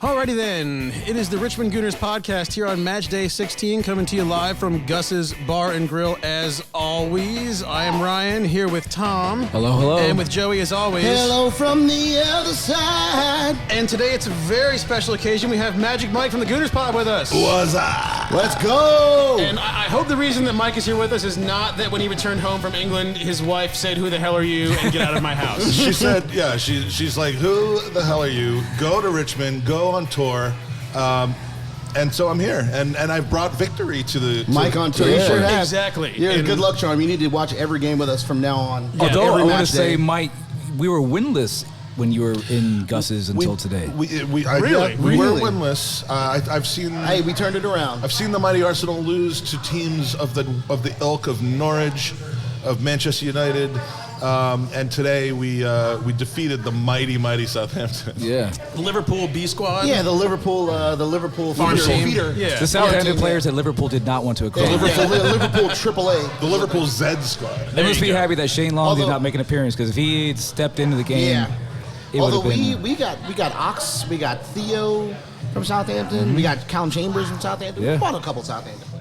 Alrighty then, it is the Richmond Gooners Podcast here on Match Day 16, coming to you live from Gus's Bar and Grill as always. I am Ryan, here with Tom. Hello, hello. And with Joey as always. Hello from the other side. And today it's a very special occasion. We have Magic Mike from the Gooners Pod with us. What's up? Let's go. And I hope the reason that Mike is here with us is not that when he returned home from England, his wife said, "Who the hell are you?" and get out of my house. She said, yeah, she's like, "Who the hell are you? Go to Richmond, go on tour." And so I'm here, and I've brought victory to Mike on tour. You sure have. Exactly. You're a good luck charm. You need to watch every game with us from now on. Yeah. Although every I want match to say, day. Mike, we were winless when you were in Gus's until today. We Really? were winless. I've seen. Hey, we turned it around. I've seen the mighty Arsenal lose to teams of the ilk of Norwich, of Manchester United, and today we defeated the mighty Southampton. Yeah. Liverpool B squad. Yeah, the Liverpool Farm team. feeder. Yeah. The Southampton team, players at Liverpool did not want to Yeah, acquire. Liverpool AAA. The Liverpool Z squad. They must you be go. happy that Shane Long did Although- not make an appearance, because if he had stepped into the game, Yeah. it would Although have been. we got Ox, we got Theo from Southampton, we got Callum Chambers from Southampton. Yeah. We bought a couple Southampton players.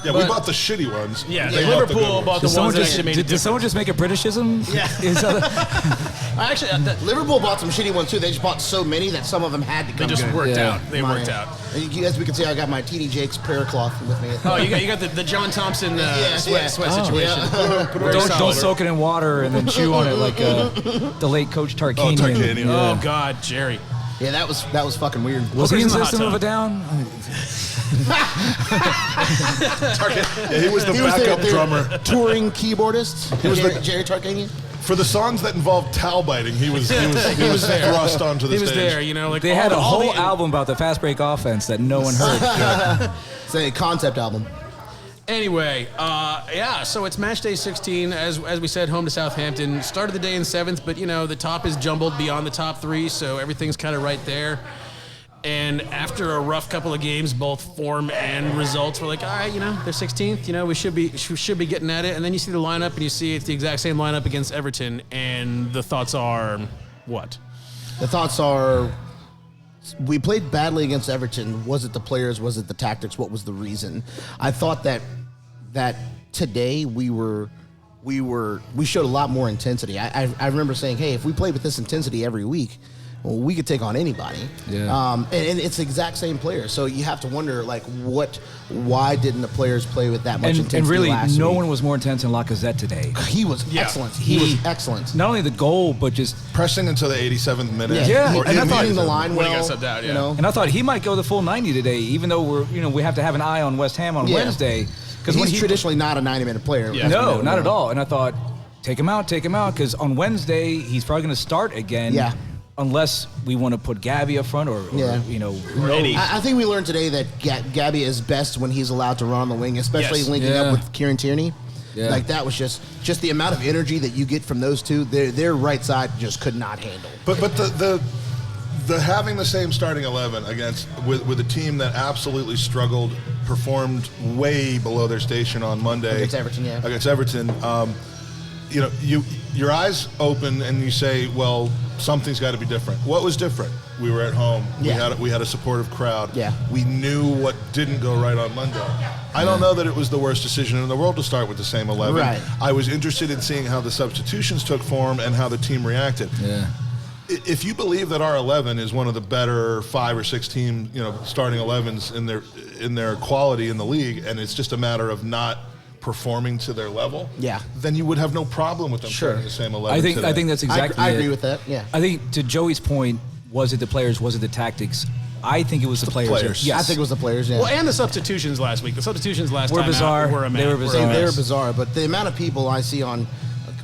Yeah, we bought the shitty ones. Yeah, They bought the good Liverpool ones. bought the Did ones that someone, actually made a did difference. someone just make a Britishism? Yeah. Is that Actually, Liverpool bought some shitty ones too. They just bought so many that some of them had to come. they just good. worked Yeah. out. They worked out. As we can see, I got my TD Jakes prayer cloth with me. Oh, you got the John Thompson sweat situation. Yeah. Very don't solid. soak it in water and then chew on it like the late Coach Tarkanian. Tarkanian. Oh God, Jerry. Yeah, that was fucking weird. Was he in Hookers in the hot System tub. of a Down? Yeah, he was the backup drummer. Touring keyboardist. He was the- Jerry Tarkanian. For the songs that involved towel biting, he was there. thrust onto the He was stage. there, like They had a all whole the- album about the fast break offense that no one heard. It's a concept album. Anyway, so it's match day 16, as we said, home to Southampton. Started the day in 7th, but, the top is jumbled beyond the top 3, so everything's kind of right there. And after a rough couple of games, both form and results, we're like, all right, they're 16th, we should be getting at it. And then you see the lineup, and you see it's the exact same lineup against Everton, and the thoughts are what? The thoughts are, we played badly against Everton. Was it the players? Was it the tactics? What was the reason? I thought that today we showed a lot more intensity. I remember saying, hey, if we played with this intensity every week, well, we could take on anybody. Yeah. And it's the exact same player. So you have to wonder, why didn't the players play with that much intensity And really, last no week? one was more intense than Lacazette today. He was excellent. He was excellent. Not only the goal, but just... Pressing into the 87th minute. Yeah, Or and I in thought the Reading the 87th. line When he well. got subbed out, yeah. You know? And I thought he might go the full 90 today, even though we have to have an eye on West Ham on Yeah. Wednesday. Because he's traditionally not a 90-minute player. Yeah. as we No, know. not at all. And I thought, take him out, because on Wednesday, he's probably going to start again. Yeah. Unless we want to put Gabby up front or Yeah. who Eddie. knows? I think we learned today that Gabby is best when he's allowed to run on the wing, especially Yes. linking Yeah. up with Kieran Tierney. Yeah. Like that was just the amount of energy that you get from those two. Their right side just could not handle. But the having the same starting 11 with a team that absolutely struggled, performed way below their station on Monday Against Everton, yeah. Against Everton, your eyes open and you say, well, something's got to be different. What was different? We were at home. Yeah. We had a supportive crowd. Yeah. We knew what didn't go right on Monday. I don't know that it was the worst decision in the world to start with the same 11. Right. I was interested in seeing how the substitutions took form and how the team reacted. Yeah. If you believe that our 11 is one of the better 5 or 6 team, starting 11s in their quality in the league, and it's just a matter of not performing to their level, Yeah. then you would have no problem with them starting the same 11. I think that's exactly I it. agree with that. Yeah. I think to Joey's point, was it the players? Was it the tactics? I think it was the players. players. Yes. I think it was the players. Yeah. Well, and the substitutions last week. The substitutions last Were time bizarre. out were a mess. They were bizarre. They're bizarre, but the amount of people I see on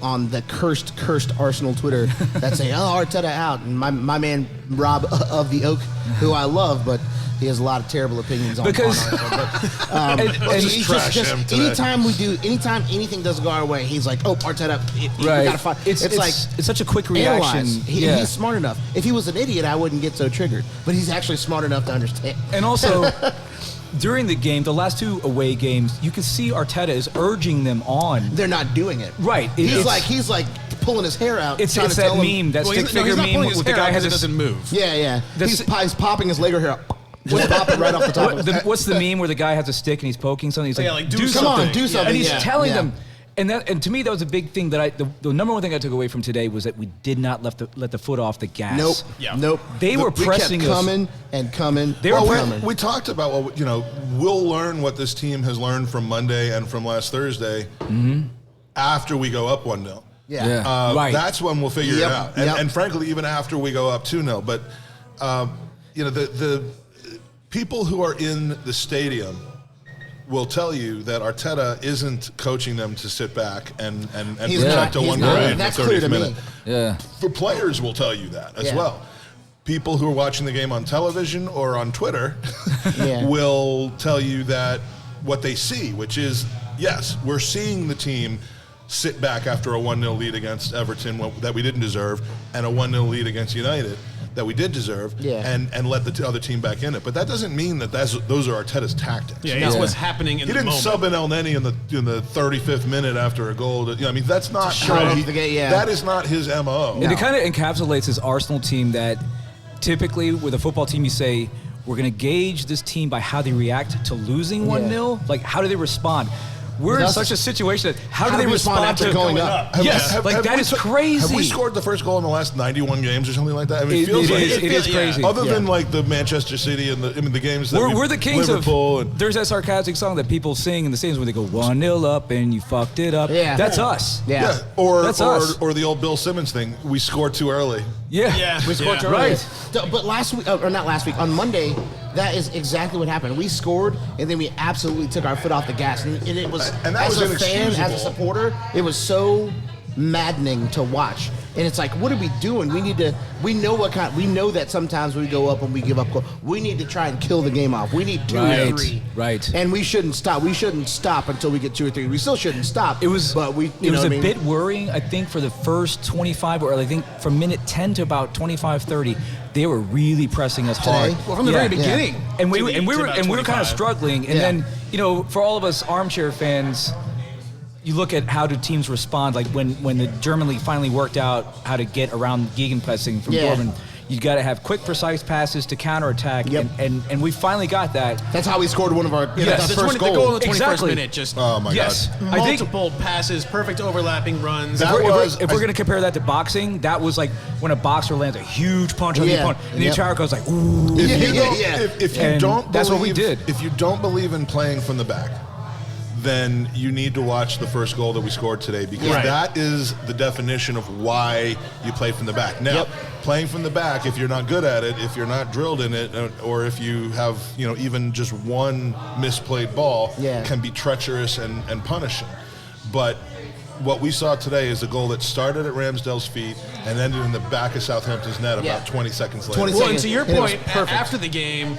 the cursed Arsenal Twitter that say, "Oh, Arteta out," and my man Rob of the Oak, who I love, but he has a lot of terrible opinions on Because- Arteta. But, just he's trash him today. anytime anything doesn't go our way, he's like, "Oh, Arteta, we Right. gotta fight." It's like it's such a quick reaction. analyze. Yeah. He's smart enough. If he was an idiot, I wouldn't get so triggered. But he's actually smart enough to understand. And also, during the game, the last 2 away games, you can see Arteta is urging them on. They're not doing it. Right. He's It's- like pulling his hair out. It's trying to that tell him- meme, that Well, stick he's not figure pulling meme his with the hair out guy 'cause has it a doesn't move. Yeah. That's- He's popping his Lego hair up. Just pop it right off the top of his head. What's the meme where the guy has a stick and he's poking something? He's like, Yeah, like, do Come something. on, do something. and he's yeah, telling yeah. them. And to me, that was a big thing that the number one thing I took away from today was that we did not let the foot off the gas. Nope. Yeah. Nope. They were We pressing kept us. coming and coming. They were and pre- coming. We talked about, well, we'll learn what this team has learned from Monday and from last Thursday after we go up 1-0. Yeah. Right. That's when we'll figure Yep, it out. yep. And frankly, even after we go up 2-0. But, the people who are in the stadium will tell you that Arteta isn't coaching them to sit back and He's protect not. a He's one not. goal lead in the That's clear 30th to me. minute. Yeah. For players will tell you that as Yeah. well. People who are watching the game on television or on Twitter Yeah. will tell you that what they see, which is, yes, we're seeing the team sit back after a 1-0 lead against Everton that we didn't deserve, and a 1-0 lead against United that we did deserve, Yeah. and let the other team back in it. But that doesn't mean that those are Arteta's tactics. Yeah, it's No. what's happening in He the didn't moment. sub in El Neni in the 35th minute after a goal. That's not shut how off the game, yeah. that is not his MO. And it kind of encapsulates this Arsenal team that typically with a football team you say, we're going to gauge this team by how they react to losing 1-0. Like, how do they respond? We're in That's- such a situation that how do How they do we respond respond after to going up? Yes, Have that we is crazy. Have we scored the first goal in the last 91 games or something like that? I mean, it It feels like is yeah. crazy. Other than Yeah. like the Manchester City and the games that We're the kings Liverpool of. and There's that sarcastic song that people sing in the stadiums when they go 1-0 up and you fucked it up. Yeah. That's us. Yeah. yeah, or That's us. or the old Bill Simmons thing. We scored too early. Yeah. Yeah. We scored Yeah. early. Right. But last week, or not last week, on Monday, that is exactly what happened. We scored, and then we absolutely took our foot off the gas. And it was, And that as was a fan, as a inexcusable. supporter, it was so maddening to watch. And it's like, what are we doing? We know that sometimes we go up and we give up goal. We need to try and kill the game off. We need 2 or Right, 3. right. And we shouldn't stop. We shouldn't stop until we get 2 or 3. We still shouldn't stop. It was, but we, it was a bit worrying, I think, for the first 25, or I think from minute 10 to about 25, 30, they were really pressing us hard. Today? Well, from the Yeah. very beginning. And we to were the- and we to were about and we were kind of 25. struggling. And Yeah. then, for all of us armchair fans, you look at how do teams respond. Like when the German league finally worked out how to get around gegenpressing from Yeah. Dortmund, you got to have quick, precise passes to counterattack. Yep. And we finally got that. That's how we scored one of our Yes. that The first The goal goal. in the 21st Exactly. minute, just Oh my Yes. God. I think multiple passes, perfect overlapping runs. That if we're going to compare that to boxing, that was like when a boxer lands a huge punch on the Yeah. opponent, and the Yep. entire crowd's like, ooh. If Yeah, you yeah, don't, yeah. if you And don't, that's what we believe- did. If you don't believe in playing from the back, then you need to watch the first goal that we scored today, because Right. that is the definition of why you play from the back. Now, Yep. playing from the back, if you're not good at it, if you're not drilled in it, or if you have even just one misplayed ball, Yeah. can be treacherous and punishing. But what we saw today is a goal that started at Ramsdale's feet and ended in the back of Southampton's net about Yeah. 20 seconds later. 20 Well, and seconds, to your and it was point, perfect. after the game,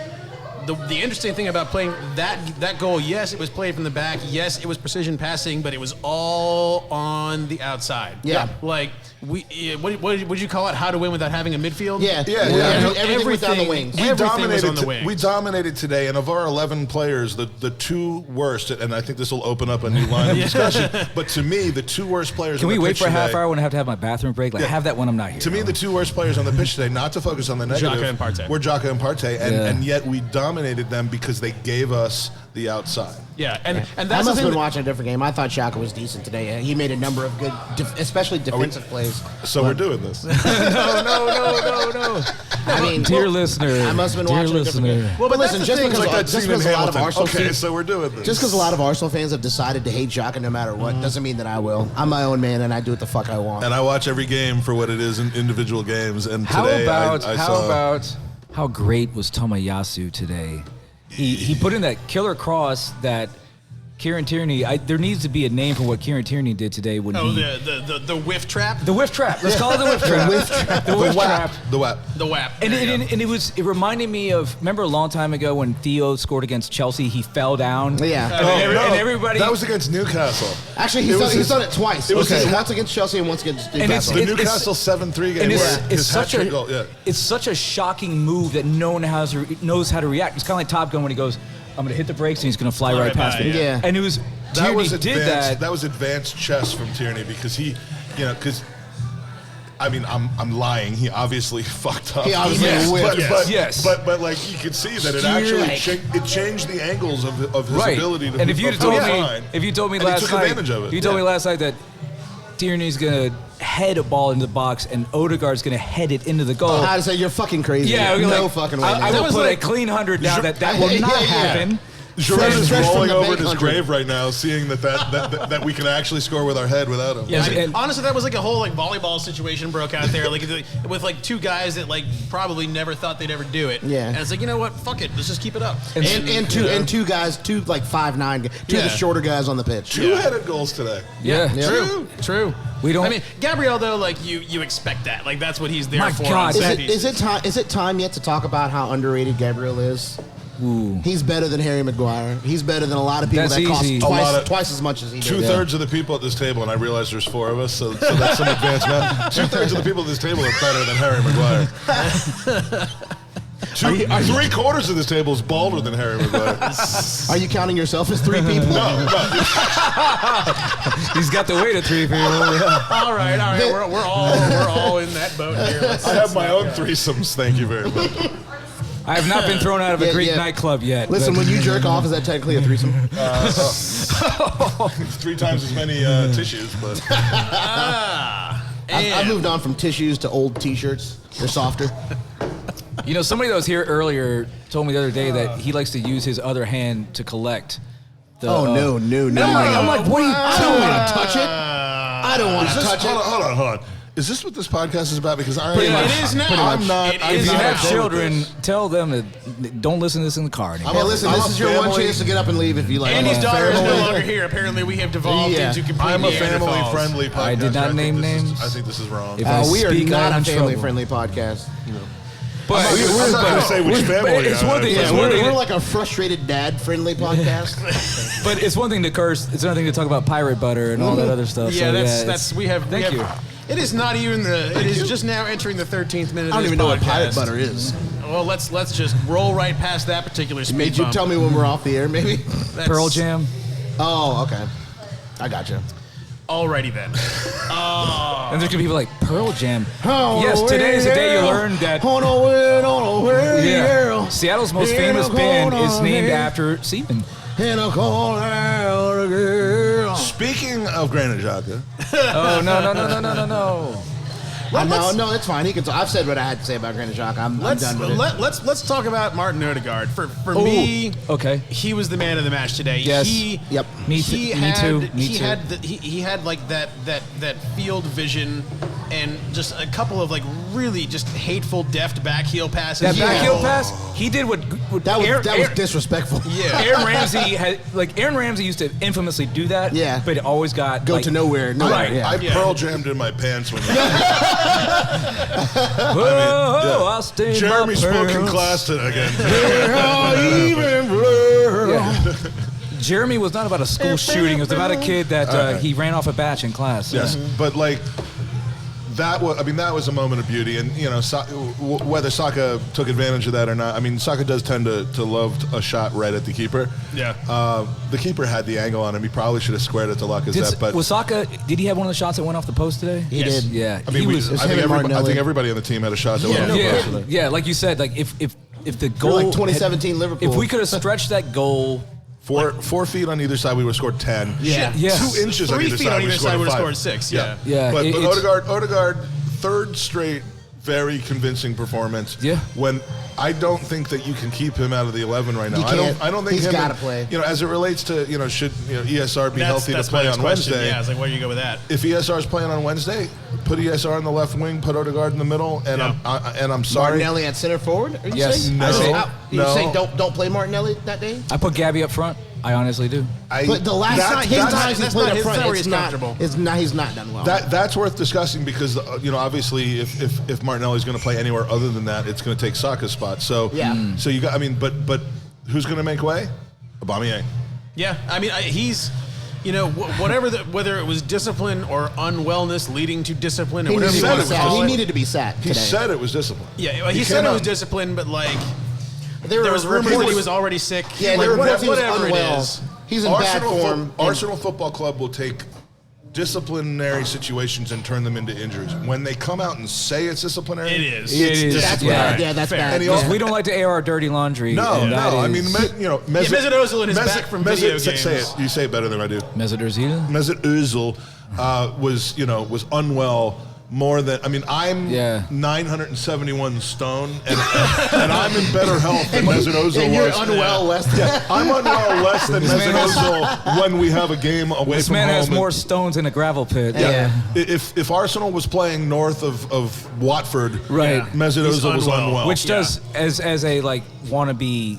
the interesting thing about playing that goal, yes, it was played from the back. Yes, it was precision passing, but it was all on the outside. Yeah. Like, what would you call it? How to win without having a midfield? Yeah, Yeah, yeah. yeah. Everything was down the wings. Everything was on the wings. We dominated today, and of our 11 players, the two worst, and I think this will open up a new line of discussion, but to me, the two worst players Can on we the wait pitch for a half today- hour when I have to have my bathroom break? Like, Yeah. have that when I'm not here. To me, the two worst players on the pitch today, not to focus on the negative, Xhaka and Partey. were Xhaka and Partey, Yeah. and yet we dominated them because they gave us the outside. Yeah, and I that's the must have thing. been watching a different game. I thought Xhaka was decent today. He made a number of good, especially defensive plays. So we're doing this. no. I mean, Dear listener. I must have been dear watching a different listener. game. Well, but that's listen, the just thing, because, it's like that just scene in because a lot of Hamilton. Arsenal Okay, fans, so we're doing this. just because a lot of Arsenal fans have decided to hate Xhaka no matter what, doesn't mean that I will. I'm my own man, and I do what the fuck I want. And I watch every game for what it is in individual games. And How today, about I saw, how great was Tomiyasu today? He put in that killer cross that Kieran Tierney. There needs to be a name for what Kieran Tierney did today when Oh, he the whiff trap, the whiff trap. Let's call it the whiff trap. The whiff trap. the WAP. the WAP. And There you go. it reminded me of, remember a long time ago when Theo scored against Chelsea, he fell down. Yeah. And everybody. That was against Newcastle. Actually, It was he's his- done it twice. it was Okay, his- once against Chelsea and once against And it's- Newcastle. The it's- Newcastle 7-3 game. And where it's his such hat-trick a goal, yeah. it's such a shocking move that no one knows how to react. It's kind of like Top Gun when he goes, "I'm going to hit the brakes and he's going to fly Fly right right past by, me." yeah. And it was That Tierney was did advanced. that. That was advanced chess from Tierney because he, because I mean, I'm lying. He obviously fucked up. He obviously whipped. But like you could see that it actually changed the angles of his ability to. And if you told me and last he took night, advantage of it. if you told me last night that Tierney's gonna head a ball into the box and Odegaard's gonna head it into the goal. I'd say you're fucking crazy. Yeah, no fucking way. I will put a clean 100 down that will not happen. Giroud is Fresh from rolling the over bank in his 100. grave right now, seeing that we can actually score with our head without him. Yeah, I mean, and- honestly, that was like a whole like volleyball situation broke out there, like with like two guys that like probably never thought they'd ever do it. Yeah. And it's like, you know what? Fuck it. Let's just keep it up. And two guys, two like 5'9", two of the shorter guys on the pitch. Two-headed goals today. Yeah. True. We don't. I mean, Gabriel though, like you expect that. Like that's what he's there My for. God. on set pieces. Is it time yet to talk about how underrated Gabriel is? Ooh. He's better than Harry Maguire. He's better than a lot of people That's that cost easy. twice as much as he did. Two-thirds of the people at this table, and I realize there's 4 of us, so that's some advanced math. 2/3 of the people at this table are better than Harry Maguire. 3/4 of this table is balder than Harry Maguire. Are you counting yourself as 3 people? No. He's got the weight of 3 people. All right. We're all in that boat here. I have my own threesomes, thank you very much. I have not been thrown out of a Greek nightclub yet. Listen, when you jerk off, is that technically a threesome? 3 times as many tissues, but... I moved on from tissues to old T-shirts. They're softer. You know, somebody that was here earlier told me the other day that he likes to use his other hand to collect. The, No. I'm like, what are you I don't want to touch it. I don't want to touch it. Hold on. Is this what this podcast is about? Because I It is now. I'm not. If you have okay with children, this. tell them to don't listen to this in the car anymore. Hey, listen, I'm this a is your one family- chance to get up and leave if you like. Andy's daughter is no Family. longer here. Apparently, we have devolved Yeah. into completely I'm a Neanderthals. family-friendly podcast. I did not think name this is- names. I think this is wrong. If I We are speak, I not am a in trouble. family-friendly podcast. But I'm not going to say which family. it's one thing. Yeah, It's one thing. we're like a frustrated dad-friendly podcast. But it's one thing to curse. It's another thing to talk about pirate butter and all that other stuff. Yeah, so, that's we have. Thank you. It is not even the. It is just now entering the 13th minute. I don't of this even know what podcast. pirate butter is. Well, let's just roll right past that particular speed Made you bump. tell me when we're off the air, maybe? That's- Pearl Jam. Oh, okay. I gotcha. Alrighty then. And there's gonna be people like Pearl Jam. Yes, today is the day you learned that. Yeah. Seattle's most famous band is named after seamen. Speaking of Granit Xhaka, Oh no! No, it's fine. He can. I've said what I had to say about Granit Xhaka. I'm done with it. Let's talk about Martin Odegaard. For me, Okay. he was the man of the match today. Yes. Yep. Me too. He had like that field vision and just a couple of like really just hateful deft back heel passes. That Yeah. back heel pass, he did what That was disrespectful. Yeah. Aaron Ramsey used to infamously do that. Yeah. But it always got Go to nowhere. Right. Yeah. I Pearl Jammed in my pants when I'll stay. Jeremy my spoke in pants. class today again. Yeah. Jeremy was not about a school shooting. It was about a kid that he ran off a batch in class. Yes, but like that was a moment of beauty, and you know whether Saka took advantage of that or not. I mean, Saka does tend to love a shot right at the keeper. Yeah. The keeper had the angle on him. He probably should have squared it to Lacazette, but Was Saka? Did he have one of the shots that went off the post today? He did. Yeah. I mean, he was. I think him and Martinelli. everybody on the team had a shot that went off the post today. Yeah, like you said, like if the We're goal like 2017 Liverpool. if we could have stretched that goal. 4 feet on either side, we would have scored 10. Yeah. Yeah. 2 inches on 3 either feet side, on we either side would have scored scored 5. 6. Yeah. Yeah, But it's- Odegaard, third straight, very convincing performance. Yeah. When I don't think that you can keep him out of the 11 right now. You can't. I don't think He's him gotta and- play. You know, as it relates to should ESR be healthy to my play next on question. Wednesday? Yeah, I was like, where do you go with that? If ESR is playing on Wednesday, put ESR on the left wing, put Odegaard in the middle, and I'm sorry. Martinelli at center forward? Are you Yes. saying? No. You No. saying don't play Martinelli that day? I put Gabby up front. I honestly do. But the last time he's that's played not up his- front, that's where it's he's not. comfortable. He's not done well. That's worth discussing because obviously if Martinelli's going to play anywhere other than that, it's going to take Saka's spot. So Yeah. So you got but who's going to make way? Aubameyang. Yeah, I mean, he's, whether it was discipline or unwellness leading to discipline or He whatever needed, you to want be to sat. call He it. needed to be sat He today. said it was discipline. Yeah, well, he said came it was out- discipline, but like There there was rumors that he reports- was already sick. Yeah, like, there were reports he was whatever it unwell. is. He's in bad form. Arsenal Football Club will take disciplinary situations and turn them into injuries. When they come out and say it's disciplinary, It is. It is. That's Yeah. bad. Yeah, that's Fair. bad. And he Yeah. also- We don't like to air our dirty laundry. No, and no. that I is- mean, Mesut Ozil is back from video games. Say it. You say it better than I do. Mesut Ozil? Mesut Ozil was unwell more than I'm Yeah. 971 stone and I'm in better health than Mesut Ozil And you're was. unwell less than I'm unwell less than Mesut man has- Ozil when we have a game away This from man home. has and- more stones in a gravel pit. Yeah. If Arsenal was playing north of Watford, Right. Mesut He's Ozil was unwell. unwell. Which does, as a wannabe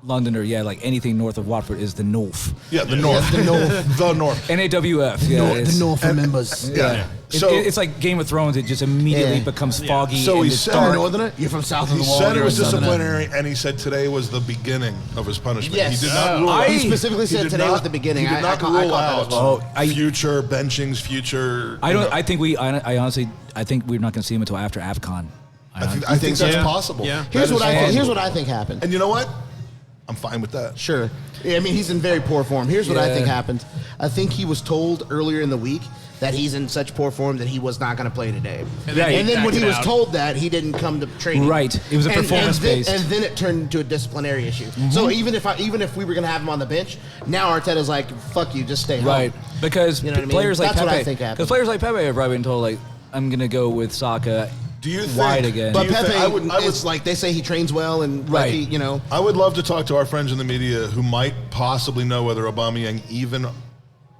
Londoner, like anything north of Watford is the North. the north, the north. the north. NAWF. Yeah, The it's, North members. Yeah. it's like Game of Thrones. It just immediately Yeah. becomes foggy. So and he it's said- You're a dark. northerner? You're from south of He the wall. said it you're was a southerner. disciplinary, and he said today was the beginning of his punishment. Yes. He did not rule He out. specifically He said did today not- was the beginning. He did I not caught rule that out as well. future benchings, future. I think I honestly think we're not going to see him until after AFCON. I think that's Yeah. possible. Yeah. Here's That what is I think. Here's possible. what I think happened. And you know what? I'm fine with that. Sure. Yeah, I mean, he's in very poor form. Here's what I Yeah. think happened. I think he was told earlier in the week that he's in such poor form that he was not going to play today. And then he And then when he acted was out. told that, he didn't come to training. Right. It was a performance-based. And then it turned into a disciplinary issue. So even if we were going to have him on the bench, now Arteta's like, fuck you, just stay home. Right, because You know what I mean? players like That's what Pepe, I think happened. because players like Pepe have probably been told like, I'm going to go with Saka. Do you think? Wide again. do But you think- Pepe, I would it's like they say he trains well and Right. like he, you know. I would love to talk to our friends in the media who might possibly know whether Aubameyang even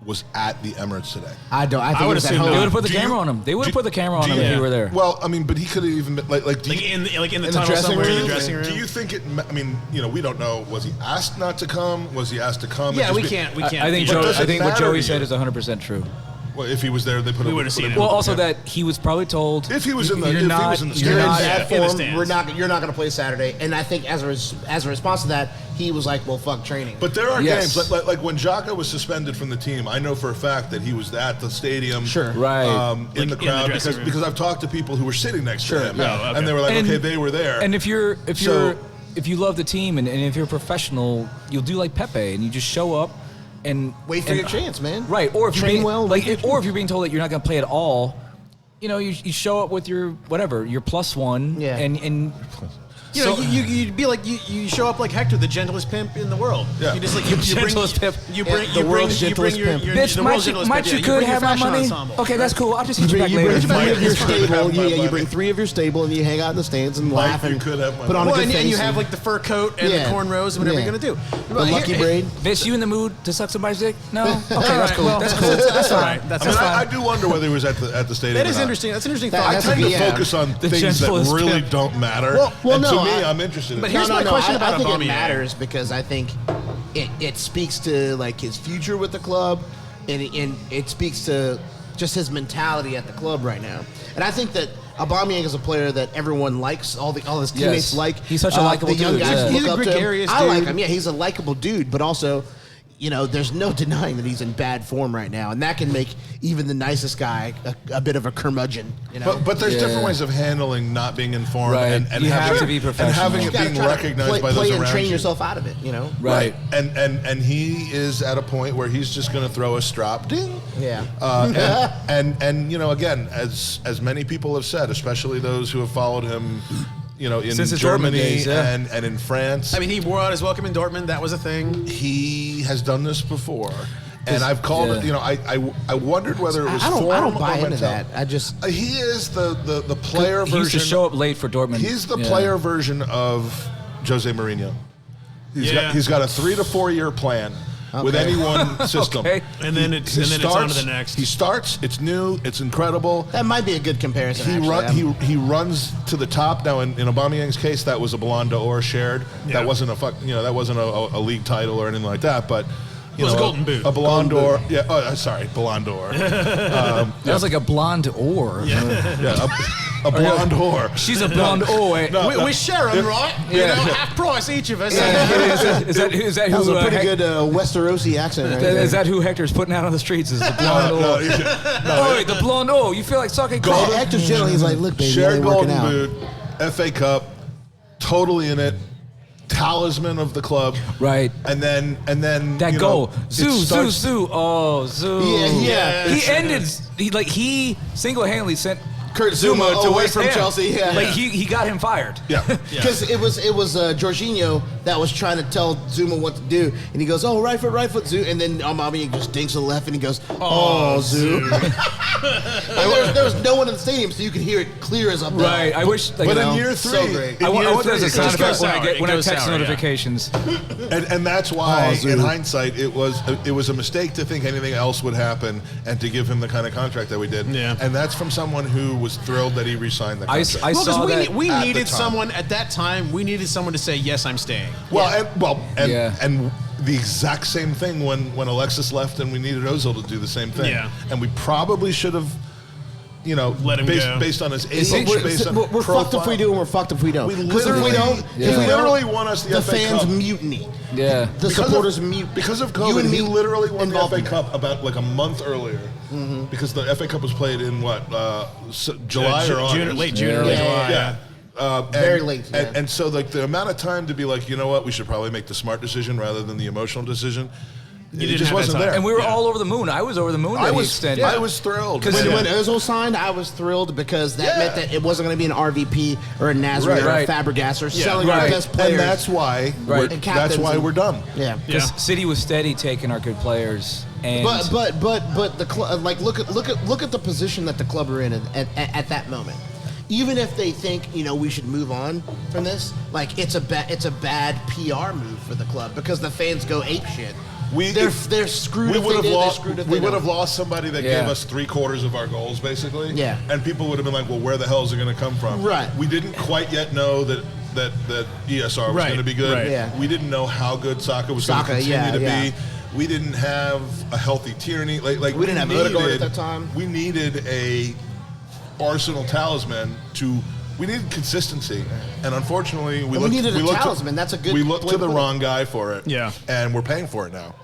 was at the Emirates today. I don't. I think I it would was at assume home. They would have put the Do you- camera on him. They would have do- put the camera on do him you- if he were there. Well, I mean, but he could have even been like. Do Like you, in the In the tunnel dressing somewhere in room? the dressing room. do you think it? I mean, we don't know. Was he asked not to come? Was he asked to come? Yeah, And we just be- can't. I think But Joe, does I it think what matter Joey to said you? is 100% true. Well, if he was there, they put. We him- would've put seen him it. Well, in. also Yeah. that he was probably told If he was in the- you're if he not, was in the you're You're in not- bad in the form. stands. You're not going to play Saturday. And I think as a response to that, he was like, "Well, fuck training." But there are Yes. games like when Xhaka was suspended from the team. I know for a fact that he was at the stadium, Sure. Right. in Like, the in the crowd dressing room. because I've talked to people who were sitting next to him, Oh, okay. and they were like, And- okay, they were there. And if you So- love the team and if you're a professional, you'll do like Pepe and you just show up and Wait for and- your chance, man. Right, or if you're Train being, well, like, wait for your or if you're being told that you're not going to play at all, you show up with your whatever, your +1, Yeah. and You know, you'd be like you show up like Hector, the gentlest pimp in the world. Yeah. You just like The gentlest pimp. You bring the world's you bring gentlest your, pimp. your bitch, the might world's you, gentlest might pimp. you Yeah, could bring your have my fashion money? ensemble. Okay, that's cool. I'll just hit you back You later. bring three of your Mike, you could stable. have my You money. bring three of your stable, and you hang out in the stands and Mike, laugh you and could have my put on money. a Well, good face. and you have like the fur coat and Yeah. the cornrows and whatever Yeah. you're gonna do. the lucky braid. Bitch, you in the mood to suck somebody's dick? No. Okay, All that's right, cool. well, That's cool. That's all right. That's I mean, fine. I do wonder whether he was at the stadium. That or is not. interesting. That's an interesting That- thought. I that's tend a- to yeah. focus on The things that gentlest really pimp. don't matter. Well, and no, to me, I- I'm interested in But it. here's my question about I think Aubameyang. it matters because I think it speaks to like his future with the club, and it speaks to just his mentality at the club right now. And I think that Aubameyang is a player that everyone likes. All his teammates Yes. like. He's such a likable the young dude, guys yeah. look He's a up to him. gregarious I like dude. him. Yeah, he's a likable dude, but also, there's no denying that he's in bad form right now, and that can make even the nicest guy a bit of a curmudgeon. But there's Yeah. different ways of handling not being informed Right. and You having have to be and professional. having You it gotta being try to recognized by those play and around train you. yourself out of it. Right. And he is at a point where he's just going to throw a strop, ding. Yeah. And again, as many people have said, especially those who have followed him, in Since his Dortmund Germany days, yeah. and in France. I mean, he wore out his welcome in Dortmund. That was a thing. He has done this before, and I've called it. I wondered whether it was I form don't buy or into mentality. that. I just He is the player He version. used to show up late for Dortmund. He's the Yeah. player version of Jose Mourinho. He's got a 3 to 4 year plan with Okay. any one system. Okay. And then it's on to the next. He starts. It's new. It's incredible. that might be a good comparison. actually. He runs to the top. Now in Aubameyang's case, that was a Ballon d'Or shared. Yeah. That wasn't that wasn't a league title or anything like that. But It was a Golden Boot. a Ballon d'Or. Yeah. Oh, sorry, Ballon d'Or. That was like a blonde ore. Yeah, a Ballon d'Or. She's a blonde ore. No, We share them, right? Yeah. Half price each of us. Is that That was who? a pretty good Westerosi accent. Right Is there. that who Hector's putting out on the streets? Is the blonde No, ore? Oh, wait, the blonde ore. You feel like sucking cock? Yeah, Hector's generally he's like, look, baby, Shared it ain't working Golden out. Boot, FA Cup, totally in it. talisman of the club. Right. And then That goal. Zoo. Oh, Zoo. Yeah. He single-handedly sent Kurt Zuma away from Ham. Chelsea. Yeah. Like he got him fired. Yeah. Because it was Jorginho that was trying to tell Zuma what to do, and he goes, "Oh, right foot, Zoo," and then Amami just dinks to the left, and he goes, "Oh, Zoo." there was no one in the stadium, so you could hear it clear as a bell. Right. I wish. Like, But in year 3, so great. I want that as a sound just goes effect when I sour. It text goes sour, notifications. and that's why, Zoo. in hindsight, it was a mistake to think anything else would happen and to give him the kind of contract that we did. Yeah. And that's from someone who was thrilled that he re-signed the I contract. saw Well, that. because we at the needed time. someone at that time. We needed someone to say, "Yes, I'm staying." And the exact same thing when Alexis left and we needed Ozil to do the same thing. Yeah. And we probably should have, Let him go. based on his age, based on We're fucked if we do, and we're fucked if we don't. We Because if we don't, he literally won us the FA fans Cup. mutiny. Yeah. The supporters mute. Because of You COVID, and he me literally won the involved FA in that. Cup about like a month earlier. Because the FA Cup was played in July or August? late June, Yeah. early Yeah. July. Yeah. Very late, yeah. And so like the amount of time to be like, you know what, we should probably make the smart decision rather than the emotional decision. It didn't just have that wasn't time. there. And we were all over the moon. I was over the moon. That I he was extended. I was thrilled. When Ozil signed, I was thrilled because that Yeah. meant that it wasn't going to be an RVP or a Nasri or a Right. Fabregas or selling our Right. best players. and that's why Right. And that's captains why and- we're done. Yeah. Because City was steady taking our good players. And But the club, like look at the position that the club are in at that moment. Even if they think we should move on from this, like it's a bad PR move for the club because the fans go apeshit. They're screwed. We if would they have did, they're lost. screwed if We they would don't. have lost somebody that Yeah. gave us 3/4 of our goals, basically. Yeah. And people would have been like, "Well, where the hell is it going to come from?" Right. We didn't quite yet know that ESR was Right, going to be good. right. Yeah. We didn't know how good Saka was going to Saka, continue to yeah. be. We didn't have a healthy Tierney. Like We didn't have Odegaard at that time. We needed a Arsenal talisman to. We needed consistency, and unfortunately, we needed a looked talisman. That's a good We looked way to to the put it. wrong guy for it. Yeah. And we're paying for it now.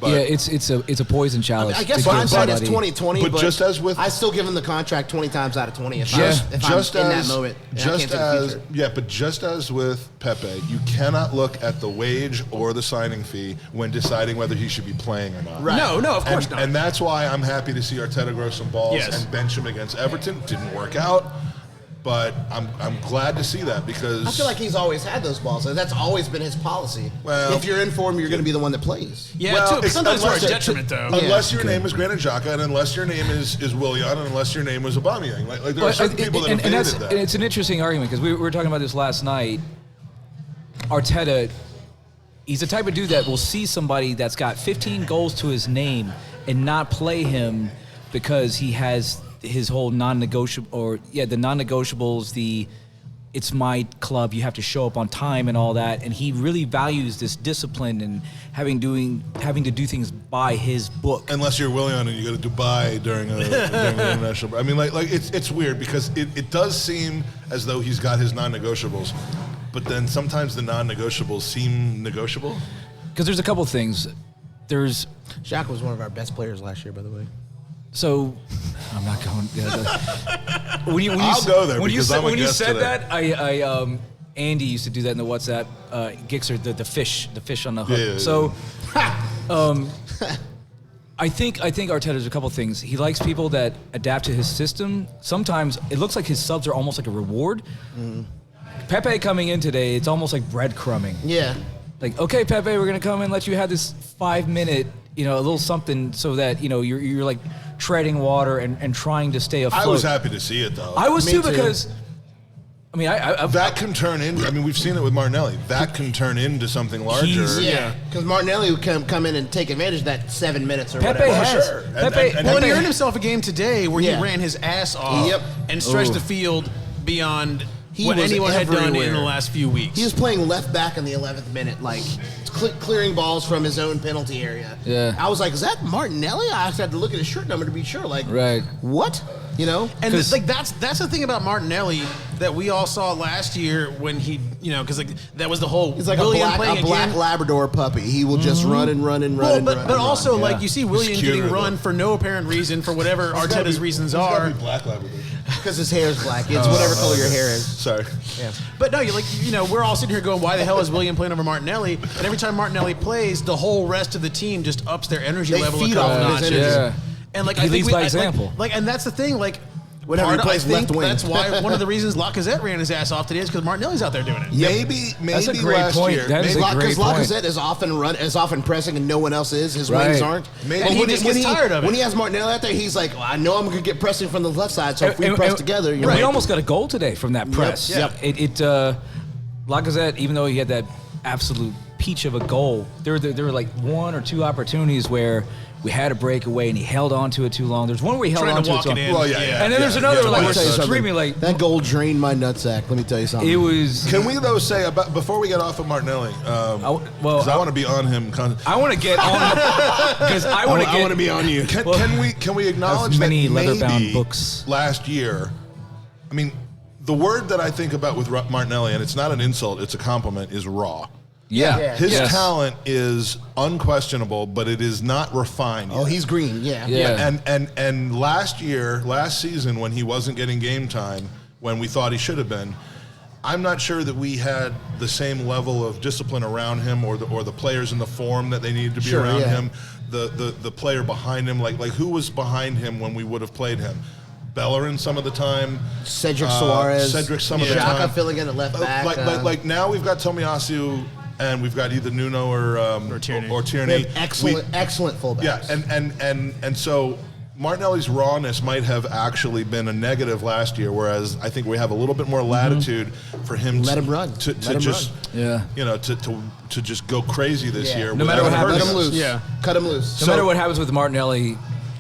But yeah, it's a poison chalice. I guess to give hindsight is somebody. 2020, But but just as with- I still give him the contract 20 times out of 20 if just I'm in that moment. And I just can't see the as future. but just as with Pepe, you cannot look at the wage or the signing fee when deciding whether he should be playing or not. Right. No, of course not. And that's why I'm happy to see Arteta grow some balls Yes. and bench him against Everton. Didn't work out, but I'm glad to see that because I feel like he's always had those balls. That's always been his policy. Well- If you're in form, you're going to be the one that plays. Yeah, Well, too. Sometimes to our unless- detriment, though. Unless your name is Granit Xhaka, and unless your name is Willian, and unless your name is Aubameyang. Like there are But, certain people that have and hated that. and it's an interesting argument because we were talking about this last night. Arteta, he's the type of dude that will see somebody that's got 15 goals to his name and not play him because he has his whole non-negotiable, the non-negotiables, it's my club, you have to show up on time and all that, and he really values this discipline and having to do things by his book. Unless you're Willian and you go to Dubai during the international break. I mean, like it's weird because it does seem as though he's got his non-negotiables, but then sometimes the non-negotiables seem negotiable. Because there's a couple things. There's Shaq was one of our best players last year, by the way. So, I'm not going. When you I'll go there When you because said, I'm a when you guest said today. that, Andy used to do that in the WhatsApp. Gixer, the fish on the hook. Yeah. So, I think Arteta does a couple things. He likes people that adapt to his system. Sometimes it looks like his subs are almost like a reward. Pepe coming in today, it's almost like breadcrumbing. Yeah. Like, okay, Pepe, we're gonna come and let you have this 5-minute, a little something, so that you're like treading water and trying to stay afloat. I was happy to see it though. I was Me too too. because, I mean, I that can turn into. I mean, we've seen it with Martinelli. That can turn into something larger. Yeah. Because Martinelli would come in and take advantage of that 7 minutes or Pepe whatever. has. sure. Pepe, And Well, and he Pepe- earned himself a game today where Yeah. he ran his ass off Yep. and stretched the field beyond He what was anyone had done in everywhere. the last few weeks. He was playing left back in the 11th minute, like clearing balls from his own penalty area. Yeah. I was like, is that Martinelli? I had to look at his shirt number to be sure. Like, Right. what? And 'Cause- like that's the thing about Martinelli that we all saw last year when he because like that was the whole. He's like Willian a playing black again. Labrador puppy. He will just run and run and run. Well, and but run but and also run. like you see Willian cuter, getting run though. for no apparent reason for whatever Arteta's reasons It's gotta are. be black Labrador. Because his hair is black. It's whatever color your hair is. Sorry. Yeah. But no, we're all sitting here going, why the hell is William playing over Martinelli? And every time Martinelli plays, the whole rest of the team just ups their energy They level a feed couple off of his notches. energy. And like He I think leads by example. and that's the thing. Like Whenever he plays I think left wing. that's why one of the reasons Lacazette ran his ass off today is because Martinelli's out there doing it. Maybe That's a great last point. year. That is a great Because point. Lacazette is often pressing and no one else is. His Right. wings aren't. Maybe- But And he just gets tired of it. When he has Martinelli out there, he's like, well, I know I'm going to get pressing from the left side, so if we And- press and- together, and you know. we almost got a goal today from that press. Yep. Lacazette, even though he had that absolute peach of a goal, there were like one or two opportunities where we had a breakaway and he held on to it too long. There's one where he held Trying on to to it walk too it long. in. Well, yeah. And then there's Yeah, another yeah, like yeah. we're Tell you something. screaming like that goal drained my nutsack. Let me tell you something. it was. Can we though say about before we get off of Martinelli? Because I want to be on him. I want to get on because I want to get. I want to be on you. Can we acknowledge Of many that leather-bound maybe books. last year? I mean, the word that I think about with Martinelli, and it's not an insult, it's a compliment, is raw. Yeah. Yeah. His Yes. talent is unquestionable, but it is not refined. Oh, yet. he's green. Yeah. Yeah. And last season, when he wasn't getting game time, when we thought he should have been, I'm not sure that we had the same level of discipline around him, or the players in the form that they needed to be Sure, around yeah. him. The player behind him, like who was behind him when we would have played him? Bellerin some of the time. Cedric Suarez. Cedric some of the Xhaka time. filling in at left back. Like now we've got Tomiyasu, and we've got either Nuno or Tierney. Or Tierney. we have excellent fullbacks. Yeah, and so Martinelli's rawness might have actually been a negative last year, whereas I think we have a little bit more latitude for him. Let him run. To Let him just run. Yeah. to just go crazy this Yeah. year. No matter what without happens. Cut him hurting us. loose. Yeah. Cut him loose. No matter what happens with Martinelli,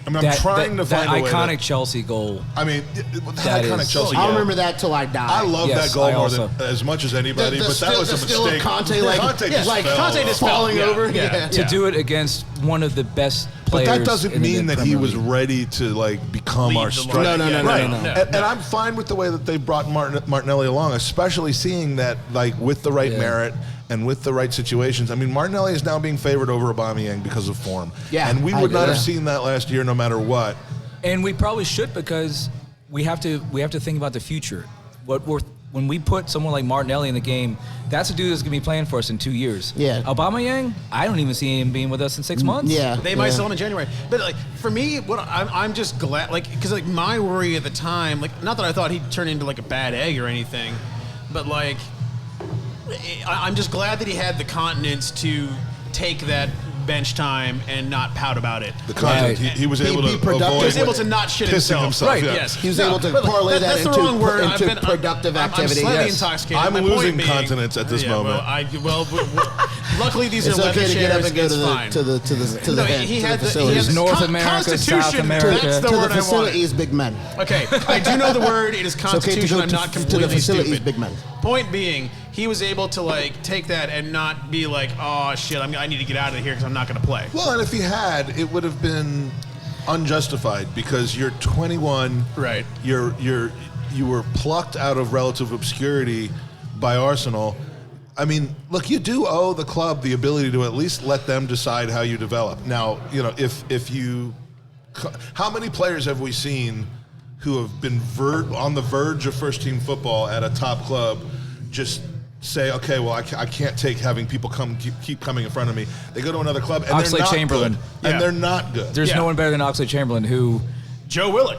I mean, I'm trying to find that a way iconic to- Chelsea goal. I mean, that That iconic is- Chelsea I'll goal. remember that till I die. I love Yes, that goal I more also. than as much as anybody, but that was a still mistake. Conte like Conte yeah, just like fell. Conte just falling Yeah. over. Yeah. Yeah. To do it against one of the best But players. that doesn't in the mean that he Premier was League. ready to like become Lead our the striker. line. No, no, no, Right. no, no. And I'm fine with the way that they brought Martinelli along, especially seeing that like with the right Yeah. merit and with the right situations. I mean, Martinelli is now being favored over Aubameyang because of form. Yeah, and we I would agree. not have Yeah. seen that last year, no matter what. And we probably should, because we have to think about the future. When we put someone like Martinelli in the game, that's a dude that's gonna be playing for us in 2 years. Yeah. Aubameyang, I don't even see him being with us in 6 months. Yeah. They might sell him in January, but like for me, what I'm just glad, like, because like my worry at the time, like, not that I thought he'd turn into like a bad egg or anything, but like, I'm just glad that he had the continence to take that bench time and not pout about it. The content, Right. he was Be able to productive. avoid He was able to not shit pissing himself. himself, yeah. Yes. He was able to but parlay that that's the into wrong word. into productive activity. I'm slightly Yes. intoxicated. I'm My losing point being- continence at this yeah, moment. Luckily these It's are leather okay to get up chairs. and go It's to fine. the No, head, he to had the the, he facilities. had the North con- America, South Constitution, America. That's the to word the I facilities, wanted. big men. Okay, I do know the word. It is It's okay to Constitution. go I'm to, not to the completely facilities, stupid. big men. Point being, he was able to like take that and not be like, oh shit, I need to get out of here because I'm not going to play. Well, and if he had, it would have been unjustified because you're 21. Right. You were plucked out of relative obscurity by Arsenal. I mean, look, you do owe the club the ability to at least let them decide how you develop. Now, you know, if you, how many players have we seen who have been on the verge of first team football at a top club just say, okay, well, I can't take having people keep coming in front of me. They go to another club and they're not Oxlade-Chamberlain. good. Yeah. And they're not good. There's Yeah. no one better than Oxlade-Chamberlain who, Joe Willock.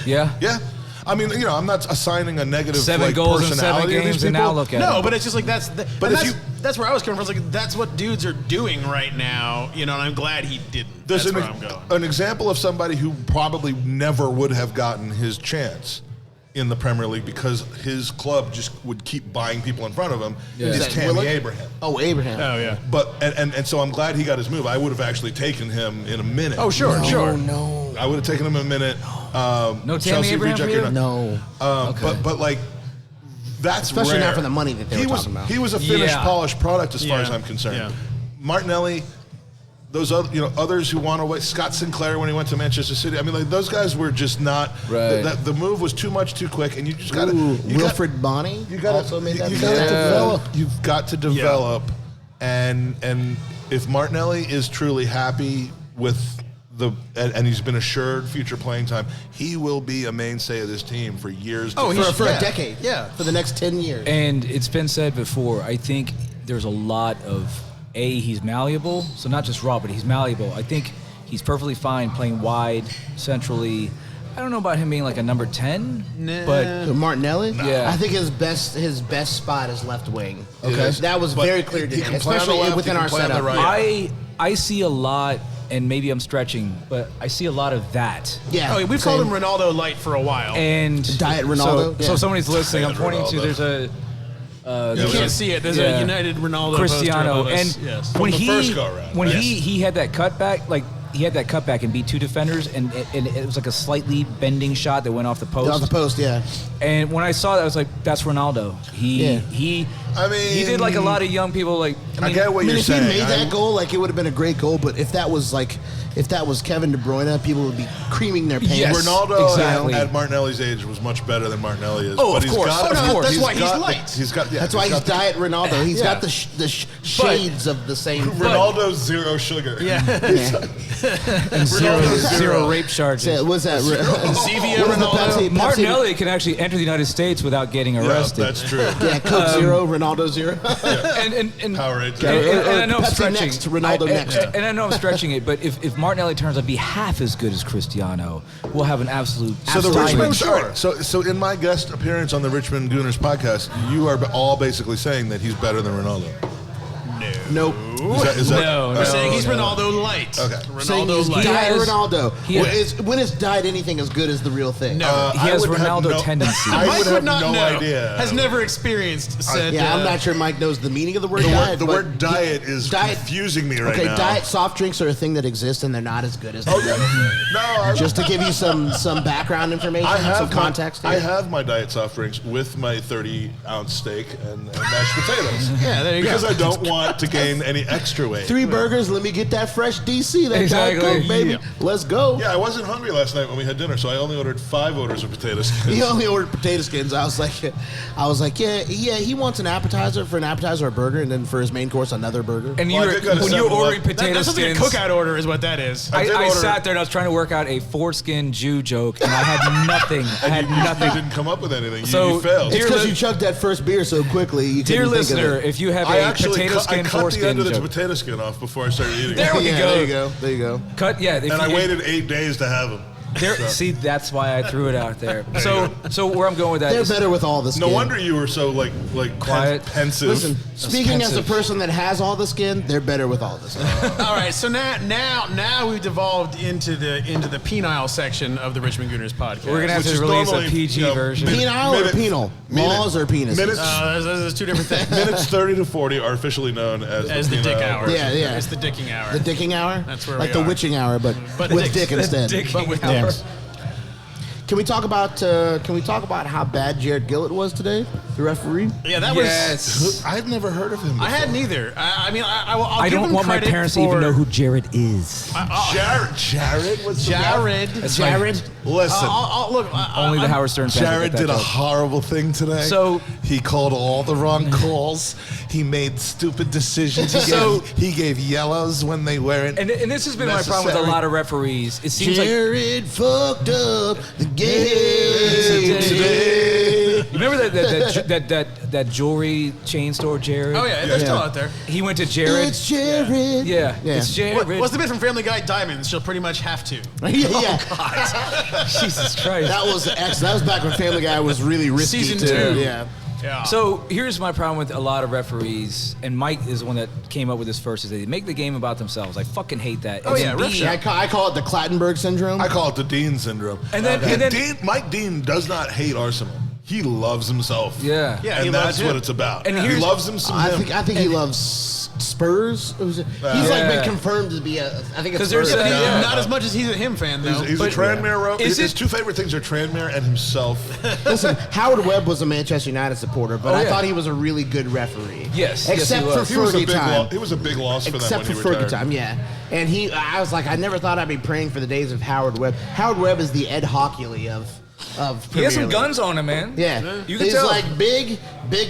yeah. Yeah. I mean, you know, I'm not assigning a negative 7 like, goals in 7 personality to these games, and people. now look at No, him. but it's just like that's But if that's where I was coming from. It's like that's what dudes are doing right now, you know, and I'm glad he didn't. There's That's where I'm going. an example of somebody who probably never would have gotten his chance in the Premier League because his club just would keep buying people in front of him. Yeah. Is Is that Tammy Willock? Abraham. Oh, Abraham. Oh yeah. But and so I'm glad he got his move. I would have actually taken him in a minute. Oh sure, sure. No. I would have taken him in a minute. No Tammy Chelsea Abraham for rejected you? him. No. But like that's Especially rare. not for the money that they were talking about. He was a finished, Yeah. polished product as far Yeah. as I'm concerned. Yeah. Martinelli, those other, others who want away. Scott Sinclair when he went to Manchester City. I mean, like those guys were just not. Right. The move was too much, too quick, and you just got to. Wilfred Bonny also made that. You got to develop. You've got to develop, and if Martinelli is truly happy with and he's been assured future playing time, he will be a mainstay of this team for years. For a decade. Yeah, for the next 10 years. And it's been said before, I think there's a lot of, he's malleable, so not just raw, but he's malleable. I think he's perfectly fine playing wide, centrally. I don't know about him being like a number 10, but Martinelli? Yeah. I think his best spot is left wing. Okay. That was very clear to me, especially within our setup. Right. I see a lot, and maybe I'm stretching, but I see a lot of that. Yeah. Oh, we've called him Ronaldo Light for a while. And Diet Ronaldo? So somebody's listening. I'm pointing Ronaldo. to there's a. You can't see it. There's a United Ronaldo Cristiano, poster and above us. Yes. when From the first go-around. when Yes. he had that cutback, like he had that cutback and beat two defenders, and it was like a slightly bending shot that went off the post. Off the post, yeah. And when I saw that, I was like, "That's Ronaldo." He did like a lot of young people. Like I get what you're if saying. he made that goal, like it would have been a great goal. But if that was Kevin De Bruyne, people would be creaming their pants. Yes. Ronaldo exactly. at Martinelli's age was much better than Martinelli is. Oh, but of course. That's why he's light. That's why he's Diet Ronaldo. He's got the shades of the same. Ronaldo's zero sugar. Yeah. and zero rape charges. What's that? Zevia What is the Ronaldo. Pepsi? Martinelli can actually enter the United States without getting arrested. Yeah, that's true. Yeah, Coke Zero, Ronaldo Zero. and Powerade. and I know I'm Pepsi stretching. next, Ronaldo next. And I know I'm stretching it, but if Martinelli turns out to be half as good as Cristiano, we'll have an absolute. So the diamond. Richmond, so in my guest appearance on the Richmond Gooners podcast, you are all basically saying that he's better than Ronaldo. Nope. Is that, No, We're saying he's no. Ronaldo Light. Okay. Saying Ronaldo he's Light. Diet has- Ronaldo. he has- When is Diet anything as good as the real thing? No. He has I would have Ronaldo tendencies. I Mike would would have not no know. idea. Has never experienced said. Yeah, I'm not sure Mike knows the meaning of the word diet. The but word diet is confusing me right okay, now. diet soft drinks are a thing that exists and they're not as good as the Okay. No, Just to give you some background information, some context. I have my diet soft drinks with my 30-ounce steak and mashed potatoes. Yeah, there you go. Because I don't want to gain any extra weight. 3 burgers, let me get that fresh DC, that Exactly. Diet Coke, baby. Yeah. Let's go. Yeah, I wasn't hungry last night when we had dinner, so I only ordered 5 orders of potato skins. He only ordered potato skins. I was like, yeah. He wants an appetizer for an appetizer, a burger, and then for his main course, another burger. And Well, I did go to when you were 7-Eleven. ordering potato That's something a skins, cookout order is what that is. I did I order- sat there and I was trying to work out a foreskin Jew joke, and I had nothing. I had You nothing. didn't come up with anything. So, you failed. It's dear because li- you chugged that first beer so quickly. You Dear couldn't think of listener, it. if you have I a actually potato cut, skin I cut the foreskin end of the joke, potato skin off before I started eating There it. we Yeah, go. There you go. cut. Yeah, if And I you- waited 8 days to have them. See, that's why I threw it out there. So where I'm going with that They're is better with all the skin. No wonder you were so Quiet. pensive. Listen, speaking as a Expensive. person that has all the skin, they're better with all the skin. All right, so now we've devolved into the penile section of the Richmond Gooners podcast. We're gonna have Which to is release a normally, PG version. Penile or penal? Laws or penises? Minutes, Those are two different things. minutes 30 to 40 are officially known as the dick penile hour. version. Yeah. It's the dicking hour. The dicking hour? That's where like we the are. witching hour, but But with the dick instead. dick But with hour. dicks. Can we talk about how bad Jared Gillett was today, the referee? Yeah, that was. Yes. I've never heard of him before. I hadn't either. I'll I give don't him want my credit parents to even for- know who Jared is. Jared was the guy? Jared. That's Jared? Listen, Look. Only the Howard Stern fans will Jared get that did a joke. horrible thing today. So- he called all the wrong calls. He made stupid decisions. He gave yellows when they weren't. And this has been my problem with a necessary. lot of referees. It seems like Jared fucked up the game today. you remember that jewelry chain store, Jared. Oh yeah, they're still out there. He went to Jared. It's Jared. Yeah, Yeah. it's Jared. What's the bit from Family Guy? Diamonds. She'll pretty much have to. Yeah. Jesus Christ. That was That was back when Family Guy was really risky Season too. 2. Yeah. Yeah. So here's my problem with a lot of referees, and Mike is the one that came up with this first, is they make the game about themselves. I fucking hate that. Oh, And yeah, then ref B, shot. I call it the Clattenburg syndrome. I call it the Dean syndrome. And then- and then- Mike Dean does not hate Arsenal. he loves himself. Yeah. Yeah, he and loves that's what him. it's about. And he here's- loves him some I him. think he loves Spurs. He's like been confirmed to be a. I think it's 'Cause there's Spurs. a- Not as much as he's a him fan, though. He's a But- Tranmere. Is His it- two favorite things are Tranmere and himself. Listen, Howard Webb was a Manchester United supporter, but Oh, I yeah. thought he was a really good referee. Yes, except yes, he for was. He was a Fergie big time. he was a big loss for them Except when for he Fergie retired. time, yeah. And I was like, I never thought I'd be praying for the days of Howard Webb. Howard Webb is the Ed Hockley of He has some Premier League. guns on him, man. Yeah, You can he's tell. like big,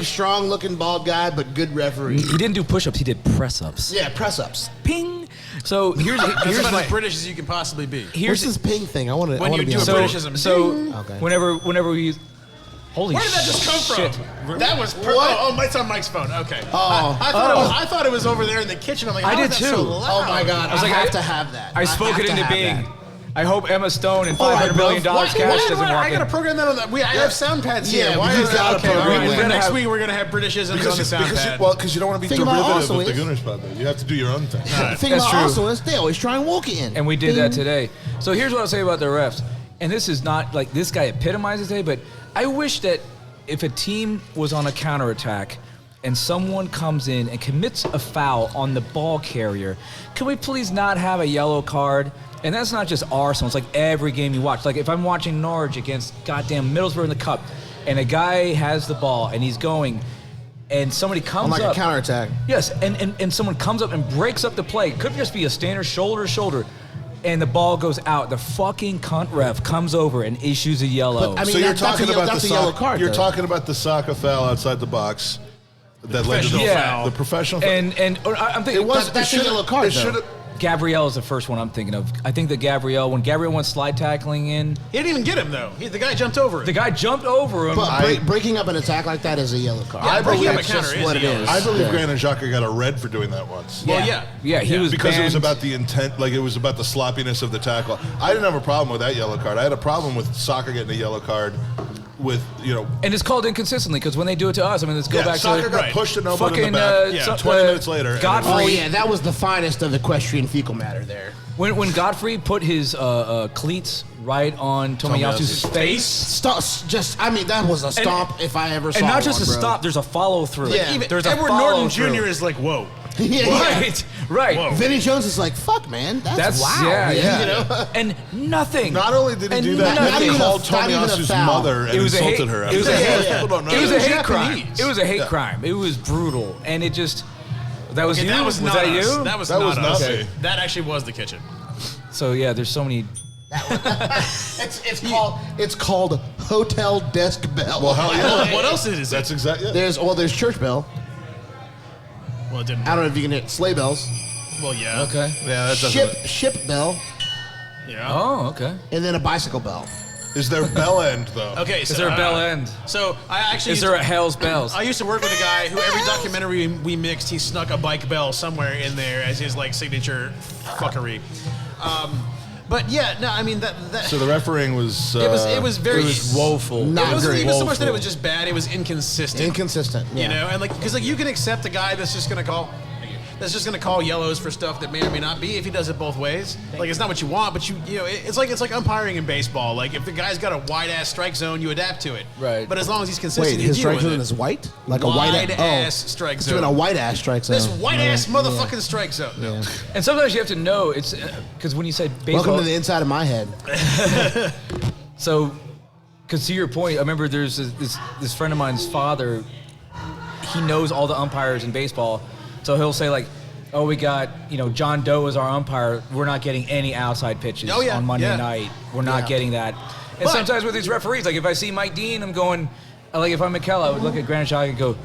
strong-looking bald guy, but good referee. He didn't do push-ups. He did press-ups. Yeah, press-ups. Ping. So here's That's about my as British as you can possibly be. What's this ping thing? I want to. When you be do on a that. Britishism. So Okay. whenever we use, holy Where did that just come shit. from? That was What? Oh, it's on Mike's phone. Okay. Oh. I thought it was over there in the kitchen. I'm like, I how did is that too. so loud? Oh my God! I was like, have I- to have that. I spoke have it to into have being. that. I hope Emma Stone and All right, $500 million bro. cash doesn't walk I in. gotta program that on that. I have sound pads here. Yeah, Why we is just gotta that? Okay, program all right, it. for next Have- week we're gonna have Britishisms on the sound pad. Because you don't want to be Think about derivative also of the is- Gooners pod. You have to do your own thing. The thing That's about true. also is they always try and walk it in. And we did that today. So here's what I'll say about the refs. And this is not like this guy epitomizes today, but I wish that if a team was on a counterattack and someone comes in and commits a foul on the ball carrier, can we please not have a yellow card? And that's not just Arsenal. It's like every game you watch. Like if I'm watching Norwich against goddamn Middlesbrough in the Cup, and a guy has the ball and he's going, and somebody comes on like up. a counterattack. Yes, and someone comes up and breaks up the play. Could just be a standard shoulder to shoulder, and the ball goes out. The fucking cunt ref comes over and issues a yellow. But, I mean, So you're that's a talking yellow- about that's the a yellow sock- card, You're though. talking about the soccer foul outside the box that led to the Professional foul. The professional foul. and I'm thinking That's a yellow card, It though. should have. Gabrielle is the first one I'm thinking of. I think that when Gabrielle went slide tackling in, He didn't even get him though. The guy jumped over the it. guy jumped over him. But breaking up an attack like that is a yellow card. Yeah, breaking up a that's counter just is what a it yellow. is. I believe Yeah. Granit Xhaka got a red for doing that once. Well, yeah. yeah, he was Because it was banned. about the intent, like it was about the sloppiness of the tackle. I didn't have a problem with that yellow card. I had a problem with soccer getting a yellow card with, And it's called inconsistently because when they do it to us, I mean, let's go back soccer to got Right. pushed and elbowed fucking in the back. yeah, 20 minutes later. and it Godfrey. Oh yeah, that was the finest of equestrian fecal matter there. When Godfrey put his cleats right on Tomiyasu's Tomiyasu's face, Stop, that was a stomp if I ever saw and not just one, a bro. stop, there's a follow through. Yeah. Even There's a Edward follow Norton through. Jr. is like, whoa. Yeah. Right. Whoa. Vinny Jones is like, fuck, man, that's wow. Yeah. You know? And nothing. Not only did he And do that, not he even called not even a Tomiyasu's foul. mother and It was a hate- insulted her. it was a hate- People don't know It was a that. hate Japanese. crime. It was a hate Yeah. crime. It was brutal, and it just that was Okay, you. that was not that us. you? That was That not was us. not me. That actually was the kitchen. So yeah, there's so many. It's called hotel desk bell. Well, hell yeah. What else is it? That's exactly it. There's church bell. Well, it didn't. I don't know if you can hit sleigh bells. Well, yeah. Okay. Yeah, that doesn't. Ship bell, Yeah. Oh, okay. and then a bicycle bell. Is there bell end, though? Okay. So, Is there a bell end? So I actually. Is there a Hell's Bells? I used to work with a guy who every documentary we mixed, he snuck a bike bell somewhere in there as his like signature fuckery. But yeah, no, I mean that So the refereeing was. it was very It was woeful. Not it wasn't great. even so much that it Woeful. was just bad; it was inconsistent. Inconsistent. Yeah. You know, and like because like you can accept a guy that's just gonna call yellows for stuff that may or may not be if he does it both ways. Like it's not what you want, but you know it's like umpiring in baseball. Like if the guy's got a wide ass strike zone, you adapt to it. Right. But as long as he's consistent, Wait, you his deal strike with zone it. is white, like a Wide white ass strike It's doing zone. a white ass strike zone. This white ass motherfucking strike zone. No. And sometimes you have to know it's because when you say baseball, Welcome to the inside of my head. so because to your point, I remember there's this friend of mine's father. He knows all the umpires in baseball, so he'll say like, "Oh, we got John Doe as our umpire. We're not getting any outside pitches Oh, yeah, on Monday yeah. night. We're not Yeah. getting that." And But- sometimes with these referees, like if I see Mike Dean, I'm going, like if I'm McKell, I would look at Granit Xhaka and go,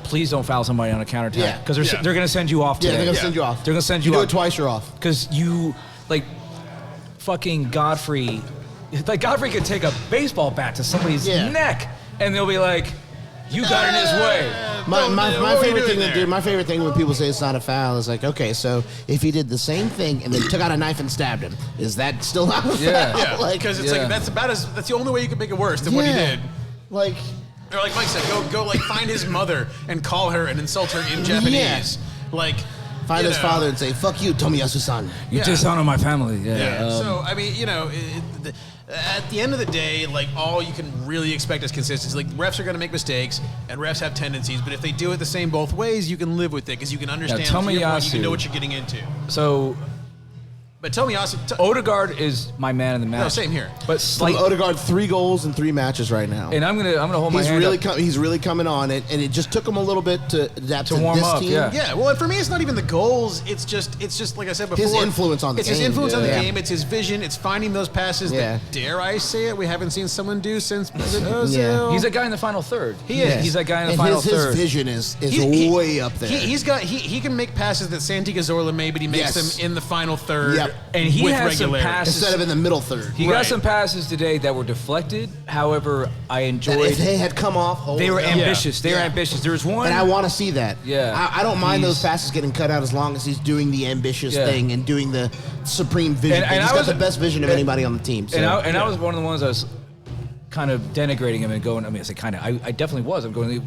"Please don't foul somebody on a counterattack Yeah. because Yeah. they're going to send you off Yeah, today. they're gonna Yeah. send you off. They're gonna send You you do off. it twice, you're off. Because you, like, fucking Godfrey, like Godfrey could take a baseball bat to somebody's Yeah. neck, and they'll be like, "You got in his way." My what were you favorite doing thing to there? do. My favorite thing when people say it's not a foul is like, okay, so if he did the same thing and then took out a knife and stabbed him, is that still not a foul? Yeah. Yeah, like, because it's yeah. like that's the only way you can make it worse than what he yeah. did. Like, Or like Mike said, go like find his mother and call her and insult her in Japanese. Like find you his know. father and say, "Fuck you, Tomiyasu-san." You Yeah. dishonor my family. Yeah. Yeah. um, So I mean, At the end of the day, like, all you can really expect is consistency. Like, refs are going to make mistakes, and refs have tendencies, but if they do it the same both ways, you can live with it because you can understand. Now, to your point, you can Tomiyasu. know what you're getting into. So But Tomiyasu, Odegaard is my man in the match. No, same here. But From Odegaard, 3 goals in 3 matches right now. and I'm gonna hold my He's hand really up. he's really coming on it, and it just took him a little bit to adapt to warm this up, team. yeah. yeah, well, and for me, it's not even the goals. It's just like I said before. His influence on the It's his game. influence on the Yeah. game. It's his vision. It's finding those passes Yeah. that, dare I say it, we haven't seen someone do since Ozil. Yeah. He's that guy in the final third. He is. He's that guy in the And final his third. vision is He- way up there. He can make passes that Santi Cazorla made, but he makes Yes. them in the final third. Yep. And he with has some regularity. passes. Instead of in the middle third. He Right. got some passes today that were deflected. However, I That enjoyed. if they had come off, They were holy- ambitious. They were Yeah. ambitious. There was one. And I want to see that. Yeah. I don't mind those He's- passes getting cut out as long as he's doing the ambitious Yeah. thing and doing the supreme vision. And thing. He's I got was- the best vision of and- anybody on the team. So. And I was one of the ones that was kind of denigrating him and going. I mean, I say kind of. I definitely was. I'm going.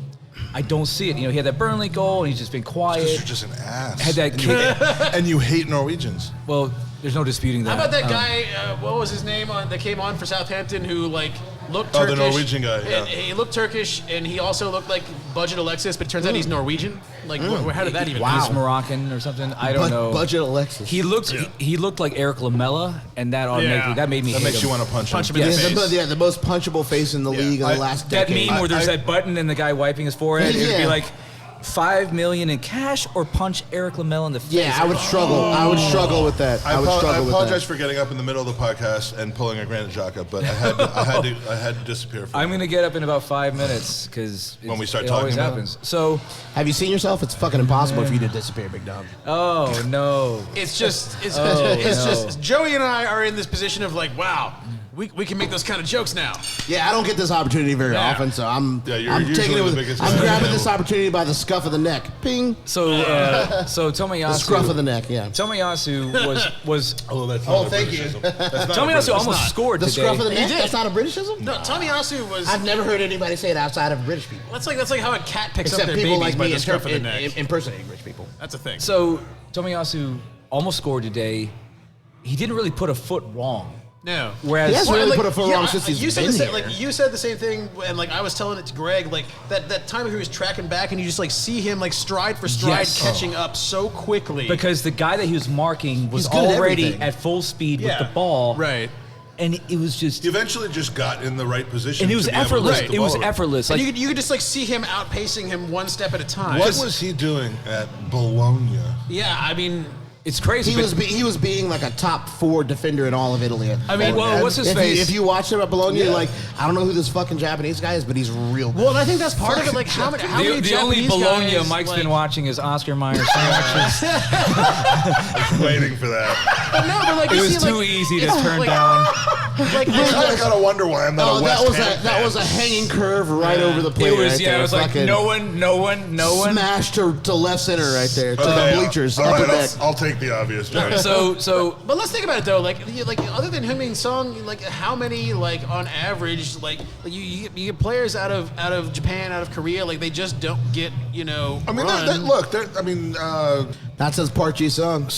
I don't see it. You know, he had that Burnley goal and he's just been Because quiet. you're just an ass. Had that and you, kick. and you hate Norwegians. Well, there's no disputing that. How about that guy? What was his name that came on for Southampton? Who looked Oh, the Turkish? Norwegian guy, yeah. And he looked Turkish, and he also looked like Budget Alexis, but it turns out he's Norwegian. Like, how did that even? Wow. He's Moroccan or something. I don't know. Budget Alexis. He looked. He looked like Eric Lamela, and that automatically that made me. That hate makes him. you want to punch Punch him. him in Yes. the face. the most punchable face in the league in the last That decade. meme where there's I- that button and the guy wiping his forehead. It would be Yeah. like $5 million in cash or punch Eric Lamela in the face. Yeah, I would struggle. I would struggle with that. I would struggle with apologize that. for getting up in the middle of the podcast and pulling a Granite Xhaka, but I had to disappear. For I'm gonna get up in about 5 minutes because When we start it talking always about happens. So, Have you seen yourself? It's fucking impossible for you to disappear, big dog. oh no, It's just, it's no. just. Joey and I are in this position of like, wow, we can make those kind of jokes now. Yeah, I don't get this opportunity very Yeah. often, so I'm Yeah, you're I'm taking usually it with. the biggest I'm fan. grabbing this opportunity by the scuff of the neck. Ping. so Tomiyasu. The scruff of the neck. Yeah. Tomiyasu was Oh, that's Oh, not a thank you. Britishism. That's not a Tomiyasu Britishism. almost scored The today. scruff of the He neck. did. That's not a Britishism. No, Tomiyasu was. I've never heard anybody say it outside of British people, That's like how a cat picks except up their people babies like by me the scruff of the neck. impersonating rich people. That's a thing. So Tomiyasu almost scored today. He didn't really put a foot wrong. No. Whereas He hasn't really put a foot wrong since he's you said been the same, here. like you said the same thing, and like I was telling it to Greg, like that time he was tracking back, and you just like see him like stride for stride Yes. catching up so quickly. because the guy that he was marking was He's good at already everything. at full speed Yeah. with the ball. Right. And it was just. He eventually just got in the right position. And it was to be able to effortless. lift the It was ball around. effortless. And Like, you could just like see him outpacing him one step at a time. What was he doing at Bologna? Yeah, I mean, it's crazy. He but- was was being like a top 4 defender in all of Italy. I mean, well, what's his if face? if you watch him at Bologna, you're Yeah. like, I don't know who this fucking Japanese guy is, but he's real good. well, and I think that's part of it. Like how many the only Japanese Bologna guys, Mike's like, been watching is Oscar Mayer sandwiches. Waiting for that. But no, but like It you was see, too like, easy to it's turn like- down. Like I gotta wonder why I'm not Oh, a West Ham that fan. was a hanging curve right over the plate. It was right yeah. there. It was like Fucking no one. smash to left center right there to Okay, the bleachers. All upper right, deck. I'll take the obvious. Joey. So But let's think about it though. Like other than Heung-min Song, like how many like on average like you get players out of Japan, out of Korea, like they just don't get I mean, run. look. I mean, That's his Park Ji-sung.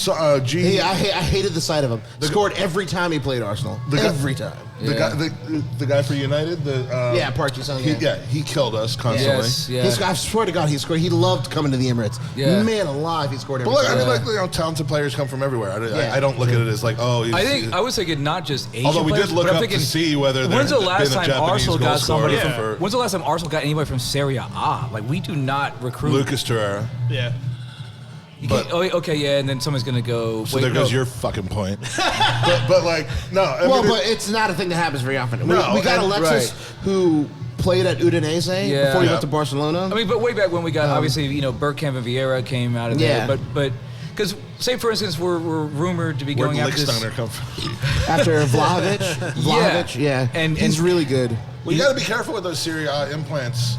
G. I hated the sight of him. Scored every time he played Arsenal. Every time. The guy for United. Yeah, Park Ji-sung. He killed us constantly. yes, yeah. I swear to God, he scored. He loved coming to the Emirates. Yeah. Man alive, he scored every But look, I time. mean, like talented players come from everywhere. Yeah. I don't look at it as like, oh. I think I was thinking not just Asian Although we players, did look but I'm up thinking, to see whether when's the there'd last been a time Japanese Arsenal got goal somebody scorer from? for- When's the last time Arsenal got anybody from Serie A? Like we do not recruit. Lucas Torreira. yeah. But- okay, yeah, and then someone's gonna go. So wait, there goes no. your fucking point. but like, no. I Well, mean, but it's not a thing that happens very often. No, we got and- Alexis, who played at Udinese Yeah. before he Yeah. went to Barcelona. I mean, but way back when we got obviously Bergkamp and Vieira came out of Yeah. there, but because say for instance we're rumored to be where'd going after this. Lichtsteiner come from? After Vlahovic, yeah. And he's really good. Well, you got to be careful with those Serie A implants.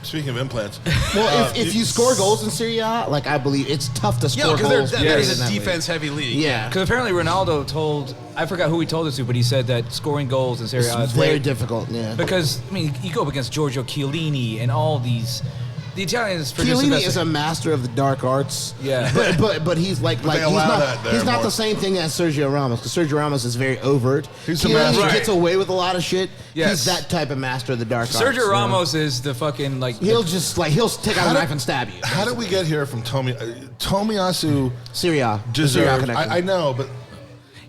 Speaking of implants, Well, if you score goals in Serie A, like I believe it's tough to Yeah, score because goals. that period is in a that league. defense-heavy league. Yeah, Because apparently Ronaldo told, I forgot who he told this to, but he said that scoring goals in Serie A it's is very difficult. Yeah, Because, I mean, you go up against Giorgio Chiellini and all these the Italians produce the Chiellini best. is a master of the dark arts. Yeah. but he's like they allow that there he's not more. the same thing as Sergio Ramos because Sergio Ramos is very overt. He's a Chiellini master. gets away with a lot lot of shit. Yes. He's that type of master of the dark arts. Sergio Ramos is the fucking like. He'll just like he'll take out a knife and stab you. How did we get here from Tomiyasu? Syria. Deserved. Syria I know, but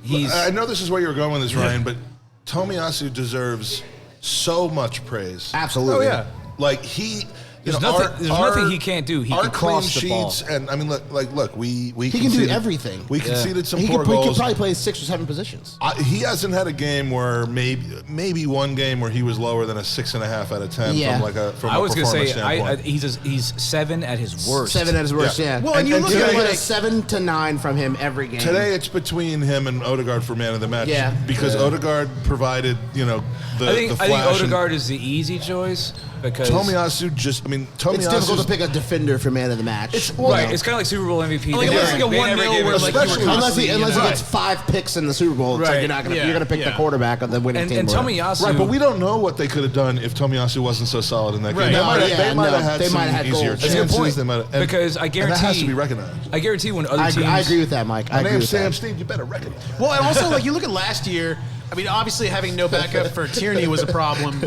He's. I know this is where you're going with this, Ryan. But Tomiyasu deserves so much praise. Absolutely. Oh yeah. Like he. There's nothing he can't do. He our can clean cross the ball. sheets, and I mean, look, we He can do everything. We conceded some He poor could goals. probably play 6 or 7 positions. He hasn't had a game where maybe one game where he was lower than a 6.5 out of 10 Yeah. from I a was gonna performance say standpoint. he's 7 at his worst. 7 at his worst, Yeah. yeah. Well, and you look you're at gonna like- get a 7 to 9 from him every game. Today it's between him and Odegaard for man of the match. Yeah. Because Odegaard provided, the I think flash. and Odegaard is the easy choice because Tomiyasu Tomiyasu. It's difficult to pick a defender for man of the match. It's you know. It's kind of like Super Bowl MVP. Like, They it's never- like a they 1-0 never give where, it- like, you were Especially- Unless he constantly, gets 5 picks in the Super Bowl, it's like Right. you're gonna pick the quarterback of the winning team. and Tomiyasu. Right, but we don't know what they could have done if Tomiyasu wasn't so solid in that Right. game. No, They might have had they some might have had easier goals. That's a good chances. point. They might have, and- Because I and guarantee that has to be recognized. I guarantee when other I teams. agree with that, Mike. I My agree name's with Sam that. Steve. You better recognize. Well, and also, like, you look at last year, I mean, obviously having no backup for Tierney was a problem.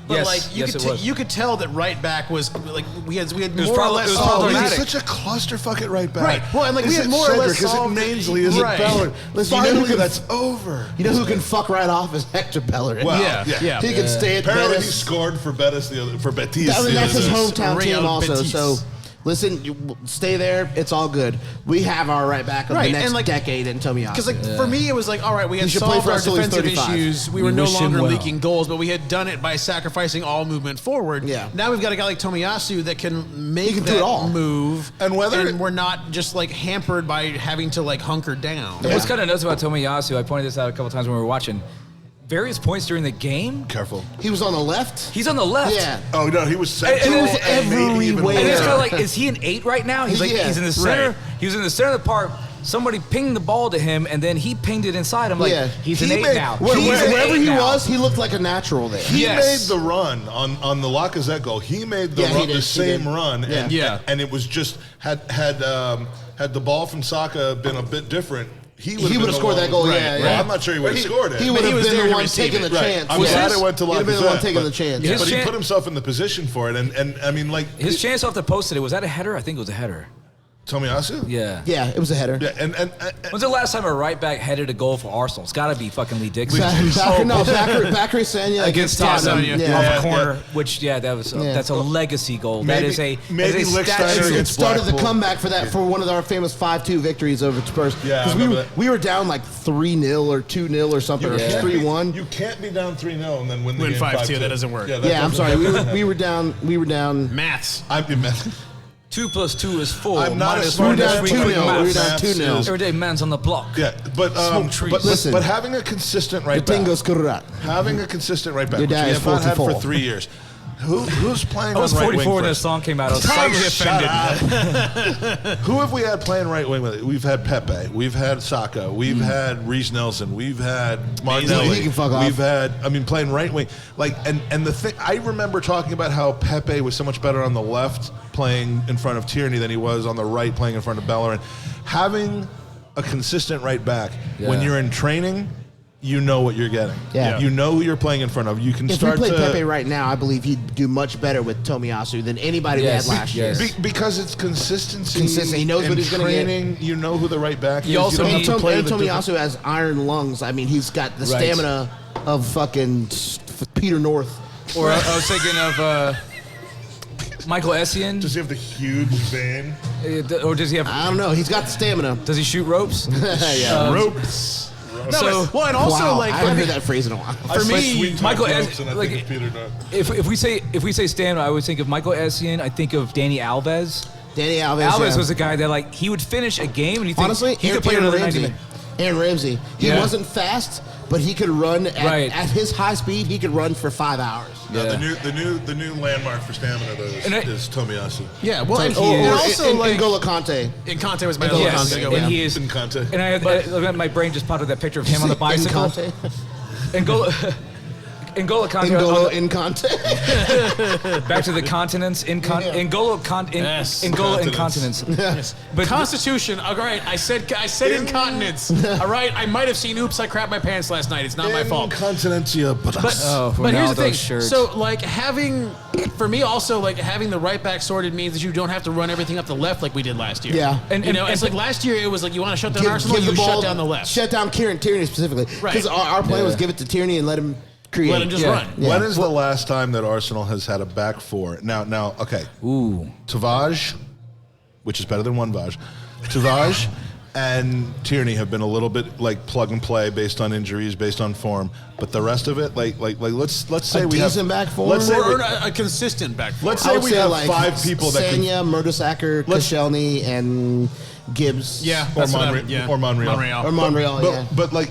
But, Yes, like, yes, it was. you could tell that right back was, like, we had was more or probably- less it was solved. problematic. He's Automatic. such a clusterfuck at right back. Right. Well, and, like, we Is had it more or less Cedric? Is it solved- Mainsley? Is Right. it Bellerin? Listen, you know who Finally, can- that's over. You know who can fuck right off is Hector Bellerin. Well, Yeah. He can stay at Apparently, Betis. he scored for Betis for Betis. I mean, that's his the other day. hometown Real team also. Betis. So, listen, you stay there. It's all good. We have our right back of Right, the next and, like, decade in Tomiyasu. Because, like, for me, it was like, all right, we had should play solved for our us till he's defensive 35. issues. We We were no wish him longer well. leaking goals, but we had done it by sacrificing all movement forward. Yeah. Now we've got a guy like Tomiyasu that can make can do that it all. move. And whether- we're not just, like, hampered by having to, like, hunker down. What's kind of nuts about Tomiyasu? I pointed this out a couple times when we were watching. Various points during the game, Careful. he was on the left. he's on the left. Yeah. Oh no, he was And central. it's and made it even everywhere. And it's worse. kind of like, is he an 8 right now? He's like, Yeah. he's in the center. Right. He was in the center of the park. Somebody pinged the ball to him, and then he pinged it inside. I'm like, Yeah. he's an He 8 made- now. Where- He's an Wherever 8 he now. was, he looked like a natural there. He Yes. made the run on the Lacazette goal. He made the Yeah, he run, did, the he same did. run, Yeah. and Yeah. and it was just had the ball from Saka been a bit different, he would would've scored that goal, Right, yeah, right. yeah. I'm not sure he would have scored it. He But would he have was been there the to one receive taking it. the Right. chance. I'm Was glad his- it went to He'd have been the one Lacazette, taking but- the chance. His But he chan- put himself in the position for it, and I mean, like His chance off the post today, was that a header? I think it was a header. Tomiyasu. Yeah. Yeah, it was a header. Yeah, and When's the last time a right back headed a goal for Arsenal? It's got to be fucking Lee Dixon. Bakary Sanya Against Tottenham. Tottenham, Yeah. off Yeah, a corner, yeah. which that was Yeah. that's a legacy goal. Maybe- that is a maybe that is a Lichtsteiner statue. It against started the Blackpool. comeback for one of our famous 5-2 victories over Spurs. Yeah, I because remember that. we were down like 3-0 or 2-0 or something, or 3-1. You can't be down 3-0 and then win the Win game 5-2, that doesn't work. that Yeah, I'm doesn't- sorry. that We doesn't were happen. we were down. Maths. 2 + 2 is 4. I'm not minus as smart 1 as is we 3. think. Quick We were maths. down 2-0. Every day, man's on the block. Yeah, but trees. but Listen. but having a consistent right back, Tingos Kurat. having a consistent right back, Your which we dad is have not had 44. for 3 years. Who's playing I was on right wing 44 when first? this song came out. I was Oh, slightly shut offended. up. Who have we had playing right wing with it? We've had Pepe. We've had Saka. We've had Reece Nelson. We've had Martinelli. He can fuck off. We've had, playing right wing. Like, and the thing, I remember talking about how Pepe was so much better on the left playing in front of Tierney than he was on the right playing in front of Bellerin. Having a consistent right back, when Yeah. you're in training, you know what you're getting. Yeah. You know who you're playing in front of. You can If we start played to... Pepe right now, I believe he'd do much better with Tomiyasu than anybody Yes, we had last yes. year. Because it's consistency. Consistent. He knows and what he's gonna get. training, you know who the right back is. You also don't need- have to play And the different- Tomiyasu has iron lungs. I mean, he's got the Right. stamina of fucking Peter North. Or I was thinking of Michael Essien. Does he have the huge vein? Or does he have? I don't know. He's got the stamina. Does he shoot ropes? Yeah. Ropes. No, So- well, and also, Wow, like, I haven't heard that phrase in a while. for me, Michael Ropes, and I like- think it's Peter North. if we say stamina, I would think of Michael Essien. I think of Danny Alves. Danny Alves. Alves yeah. was a guy that like he would finish a game and you think Honestly, he could play Aaron another 90 Ramsey. minutes. Aaron Ramsey. He Yeah. wasn't fast, but he could run Right. at his high speed. He could run for 5 hours. No, Yeah. the new landmark for stamina though is Tomiyasu. yeah, well, and, Or, and or also, in, like, N'Golo Kante. and Conte was my N'Golo other Yes, one. Kante, Go and with. he is. In Conte. And my brain just popped up that picture of him on the In bicycle. Kante. And go. N'Golo Kante. N'Golo in Conte. Back to the continents. N'Golo incontinence. Yes. But Constitution. All right, I said incontinence. All right, I might have seen. Oops, I crapped my pants last night. It's not my fault. Incontinentia. But here's the thing. So like for me also like having the right back sorted means that you don't have to run everything up the left like we did last year. Yeah. And it's like last year it was like you want to shut down Arsenal, you shut down the left. Shut down Tierney specifically. Right. Because our plan was give it to Tierney and let him create. Let him just run. Yeah. When is the last time that Arsenal has had a back four? Now, okay. Ooh. Tavage, which is better than one Vaj. Tavage and Tierney have been a little bit like plug and play based on injuries, based on form. But the rest of it, like let's say A we have decent back four? Let's say Or a consistent back four. let's say we have like 5 people that can. Sanya, Mertesacker, Koscielny, and Gibbs. Yeah, Or that's what Monreal. Or Monreal. Or Monreal. Yeah. But like,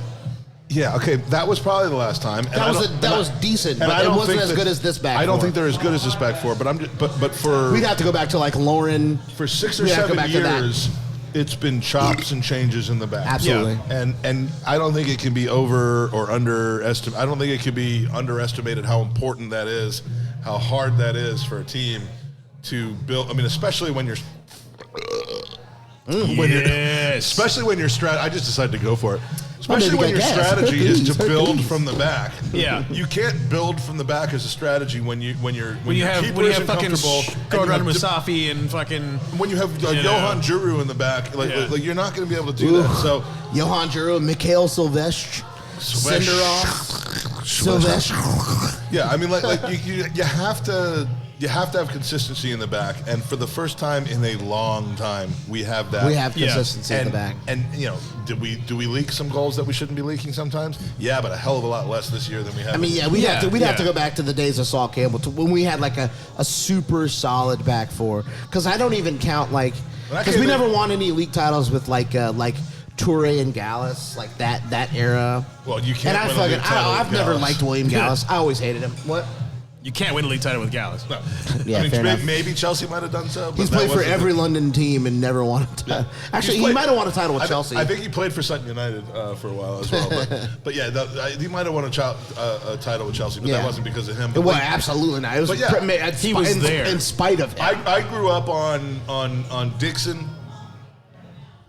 yeah, okay, that was probably the last time. And That was decent, and but I it don't wasn't think as good as this back. I don't four. think they're as good as this back four. But for We'd have to go back to like Lauren. for 6 or We'd have to go 7 back to that. years, it's been chops and changes in the back. Absolutely. And I don't think it can be over or underestimated. I don't think it can be underestimated how important that is, how hard that is for a team to build. I mean, especially when you're. Especially when your I just decided to go for it. Especially when your strategy is to build from the back. Yeah. You can't build from the back as a strategy when you have fucking Gordon Musafi and fucking when you have Johan Juru in the back, like you're not going to be able to do that. So Johan Juru, Mikhail Silvestre, Silvestre. Yeah, I mean, like you have to. You have to have consistency in the back, and for the first time in a long time, we have that. We have consistency in the back. And you know, do we leak some goals that we shouldn't be leaking sometimes? Yeah, but a hell of a lot less this year than we have. I mean, yeah, we'd have to go back to the days of Saul Campbell when we had like a super solid back four. Because I don't even count because we never won any league titles with like Toure and Gallus, like that era. Well, you can't. And win a league title with I've never Gallus. liked William Gallus. I always hated him. What? You can't win a league title with Gallus. No. Yeah, I mean, fair enough. maybe Chelsea might have done so. But He's that played for wasn't every it. London team and never won a title. Actually, he might have won a title with Chelsea. I think he played for Sutton United for a while as well. But yeah, he might have won a title with Chelsea, but that wasn't because of him. But well, absolutely not. It was he was there in spite of him. I grew up on Dixon,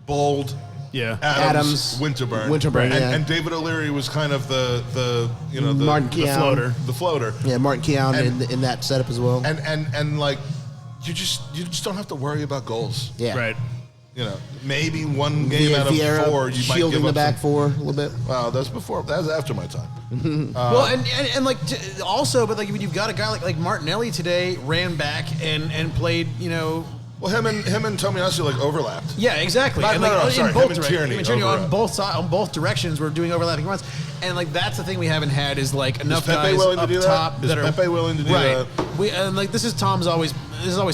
Bold. Yeah, Adams, Winterburn, yeah. and David O'Leary was kind of the Martin Keown. the floater. Yeah, Martin Keown in that setup as well. And like you just don't have to worry about goals. Yeah, right. You know, maybe one game out of Vieira 4 you might shielding give the up back four a little bit. Wow, that was after my time. Well, and like also, but like when you've got a guy like Martinelli today ran back and played, you know. Well, him and Tomiyasu like overlapped. Yeah, exactly. Sorry, in him both and Tierney on both directions, we're doing overlapping runs, and like that's the thing we haven't had is like enough guys up top that are Pepe willing to do right. that? And like this is always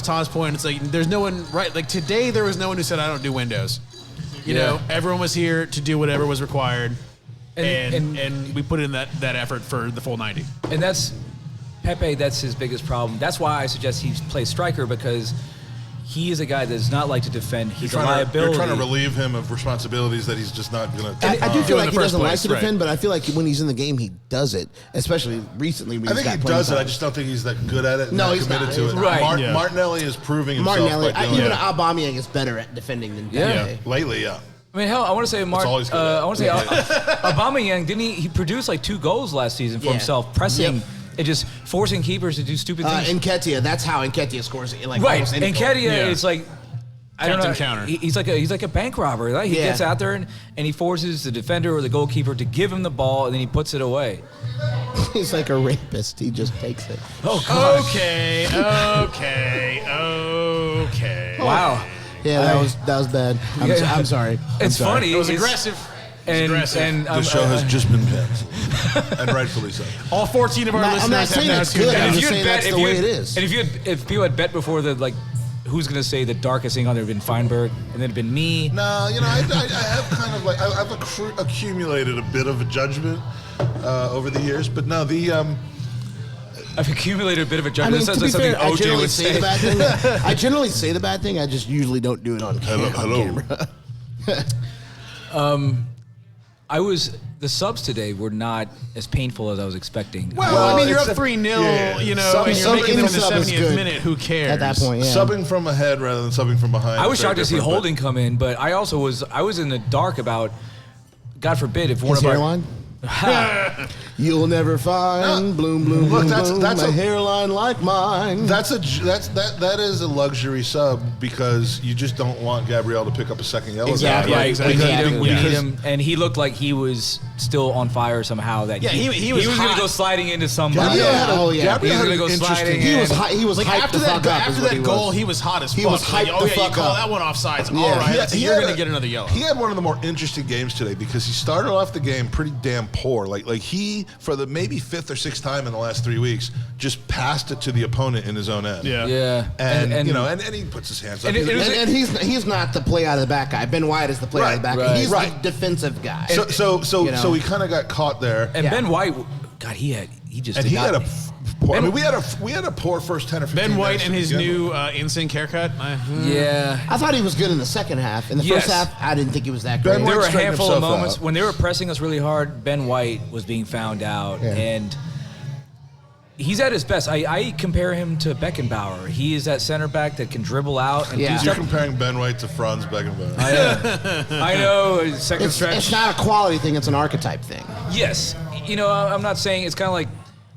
Tom's point. It's like there's no one right. Like today there was no one who said I don't do windows. You know, everyone was here to do whatever was required, and we put in that effort for the full 90. And that's Pepe. That's his biggest problem. That's why I suggest he plays striker because. He is a guy that does not like to defend. He's a liability. You're trying to relieve him of responsibilities that he's just not going to. I do feel like he doesn't like to right. defend, but I feel like when he's in the game, he does it. Especially recently, when I think he does it. I just don't think he's that good at it. No, not he's committed not. to He's it. not. Martinelli is proving himself by doing even it. Aubameyang is better at defending than Pepe. Lately, yeah. I mean, hell, I want to say Aubameyang didn't he produced like 2 goals last season for himself, pressing and just forcing keepers to do stupid things. Nketiah, that's how Nketiah scores. Like right, Nketiah is like. I don't know. Counter. He's like a bank robber. Right? He gets out there and he forces the defender or the goalkeeper to give him the ball, and then he puts it away. He's like a rapist. He just takes it. Oh, gosh. Okay. Wow. Yeah, that was bad. I'm sorry. It's funny. It was aggressive. And the show has just been canceled, and rightfully so. All 14 of our I'm not listeners saying have now it's tuned good. out. I'm just saying that's the way it is. And if people had bet before that, who's going to say the darkest thing on there had been Feinberg, and then it'd been me. No, you know, I have kind of I've accumulated a bit of a judgment over the years, but no, I've accumulated a bit of a I judgment. mean, to be something fair, I OJ generally would say the bad thing. I generally say the bad thing. I just usually don't do it on camera. The subs today were not as painful as I was expecting. Well, I mean, you're up except- 3-0, yeah. you know, Sub- and you're subbing making it in the sub is 70th good. minute. Who cares? At that point, yeah. Subbing from ahead rather than subbing from behind. I was is very shocked to see different, but- Holding come in, but I also was in the dark about, God forbid, if one His of our hairline? You'll never find bloom, bloom, Look, bloom, that's- bloom, that's a a- hairline like mine. That is a luxury sub because you just don't want Gabrielle to pick up a second yellow. Exactly. card. Yeah, exactly. We need Because- him, and he looked like he was still on fire somehow. That Yeah, he was going to hot. go sliding into somebody. Gabrielle had a- Oh, yeah. Gabrielle He was had gonna an go interesting- sliding He in. was he was Like hyped after the fuck that, up. is after what that he goal, was. he was hot as fuck. He was Like, hyped oh the yeah, fuck you call up. that one offsides. Yeah. All right, He you're had going to a- get another yellow. He had one of the more interesting games today because he started off the game pretty damn poor. Like he, for the maybe 5th or 6th time in the last 3 weeks, just passed it to the opponent in his own end. Yeah. And you know, and he puts his hands up. And it was- And he's not the play out of the back guy. Ben White is the play out of the back guy. Right. He's Right. the defensive guy. so you know. so he kind of got caught there. And Yeah. Ben White, God, he just And did he not- had poor, I mean, we had a poor first 10 or 15 Ben White minutes and to his begin new with. in-sync haircut. Yeah. I thought he was good in the second half. In the Yes. first half, I didn't think he was that Ben great. There were a straightened handful of himself moments out. when they were pressing us really hard. Ben White was being found out, Yeah. and he's at his best. I compare him to Beckenbauer. He is that center back that can dribble out and Yeah. do You're stuff. comparing Ben White to Franz Beckenbauer. I know. Second stretch. It's not a quality thing. It's an archetype thing. Yes, you know, I'm not saying it's kind of like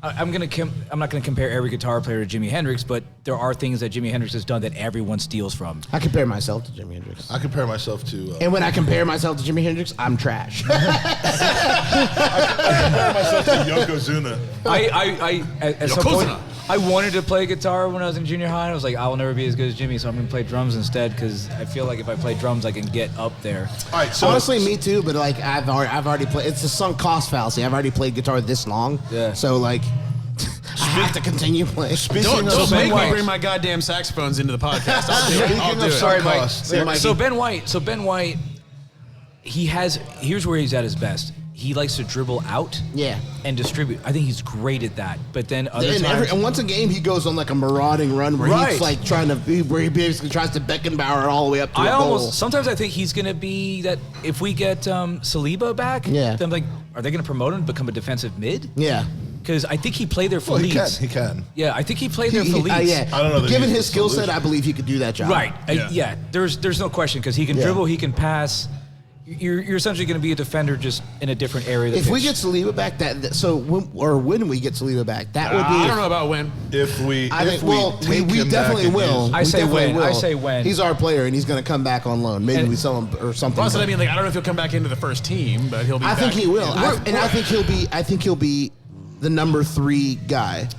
I'm not going to compare every guitar player to Jimi Hendrix, but there are things that Jimi Hendrix has done that everyone steals from. I compare myself to Jimi Hendrix. I compare myself to. And when I compare myself to Jimi Hendrix, I'm trash. I compare myself to Yokozuna. I at some Yokozuna. point, I wanted to play guitar when I was in junior high. And I was like, I will never be as good as Jimmy, so I'm going to play drums instead because I feel like if I play drums, I can get up there. All right, so Honestly, me too. But like, I've already played. It's a sunk cost fallacy. I've already played guitar this long. Yeah. So like, I have to continue playing. Don't Ben make me White. bring my goddamn saxophones into the podcast. I'll do it. Speaking I'll do of it. sorry, Mike. costs, Yeah, Mikey. So Ben White, here's where he's at his best. He likes to dribble out Yeah. and distribute. I think he's great at that. But then other times, And once a game, he goes on like a marauding run where Right. he's like where he basically tries to Beckenbauer all the way up to I a goal. sometimes I think he's going to be that if we get Saliba back, Yeah. then I'm like, are they going to promote him to become a defensive mid? Yeah. Because I think he played there for well, he can. Leeds. He can. Yeah, I think he played there for Leeds. Yeah. I don't know that Given he's his the skill set, solution. I believe he could do that job. Right. Yeah. Yeah. There's no question because he can Yeah. dribble, he can pass. You're essentially going to be a defender just in a different area. Of the If we pitch. get Saliba back, when we get Saliba back, that would be. I don't know about when. If we, I think, we take we him definitely back and will. use- I We say definitely when. will. I say when. He's our player, and he's going to come back on loan. Maybe And- we sell him or something. Plus, I mean, like, I don't know if he'll come back into the first team, but he'll be I back. think he will. Yeah. I think he'll be the number 3 guy.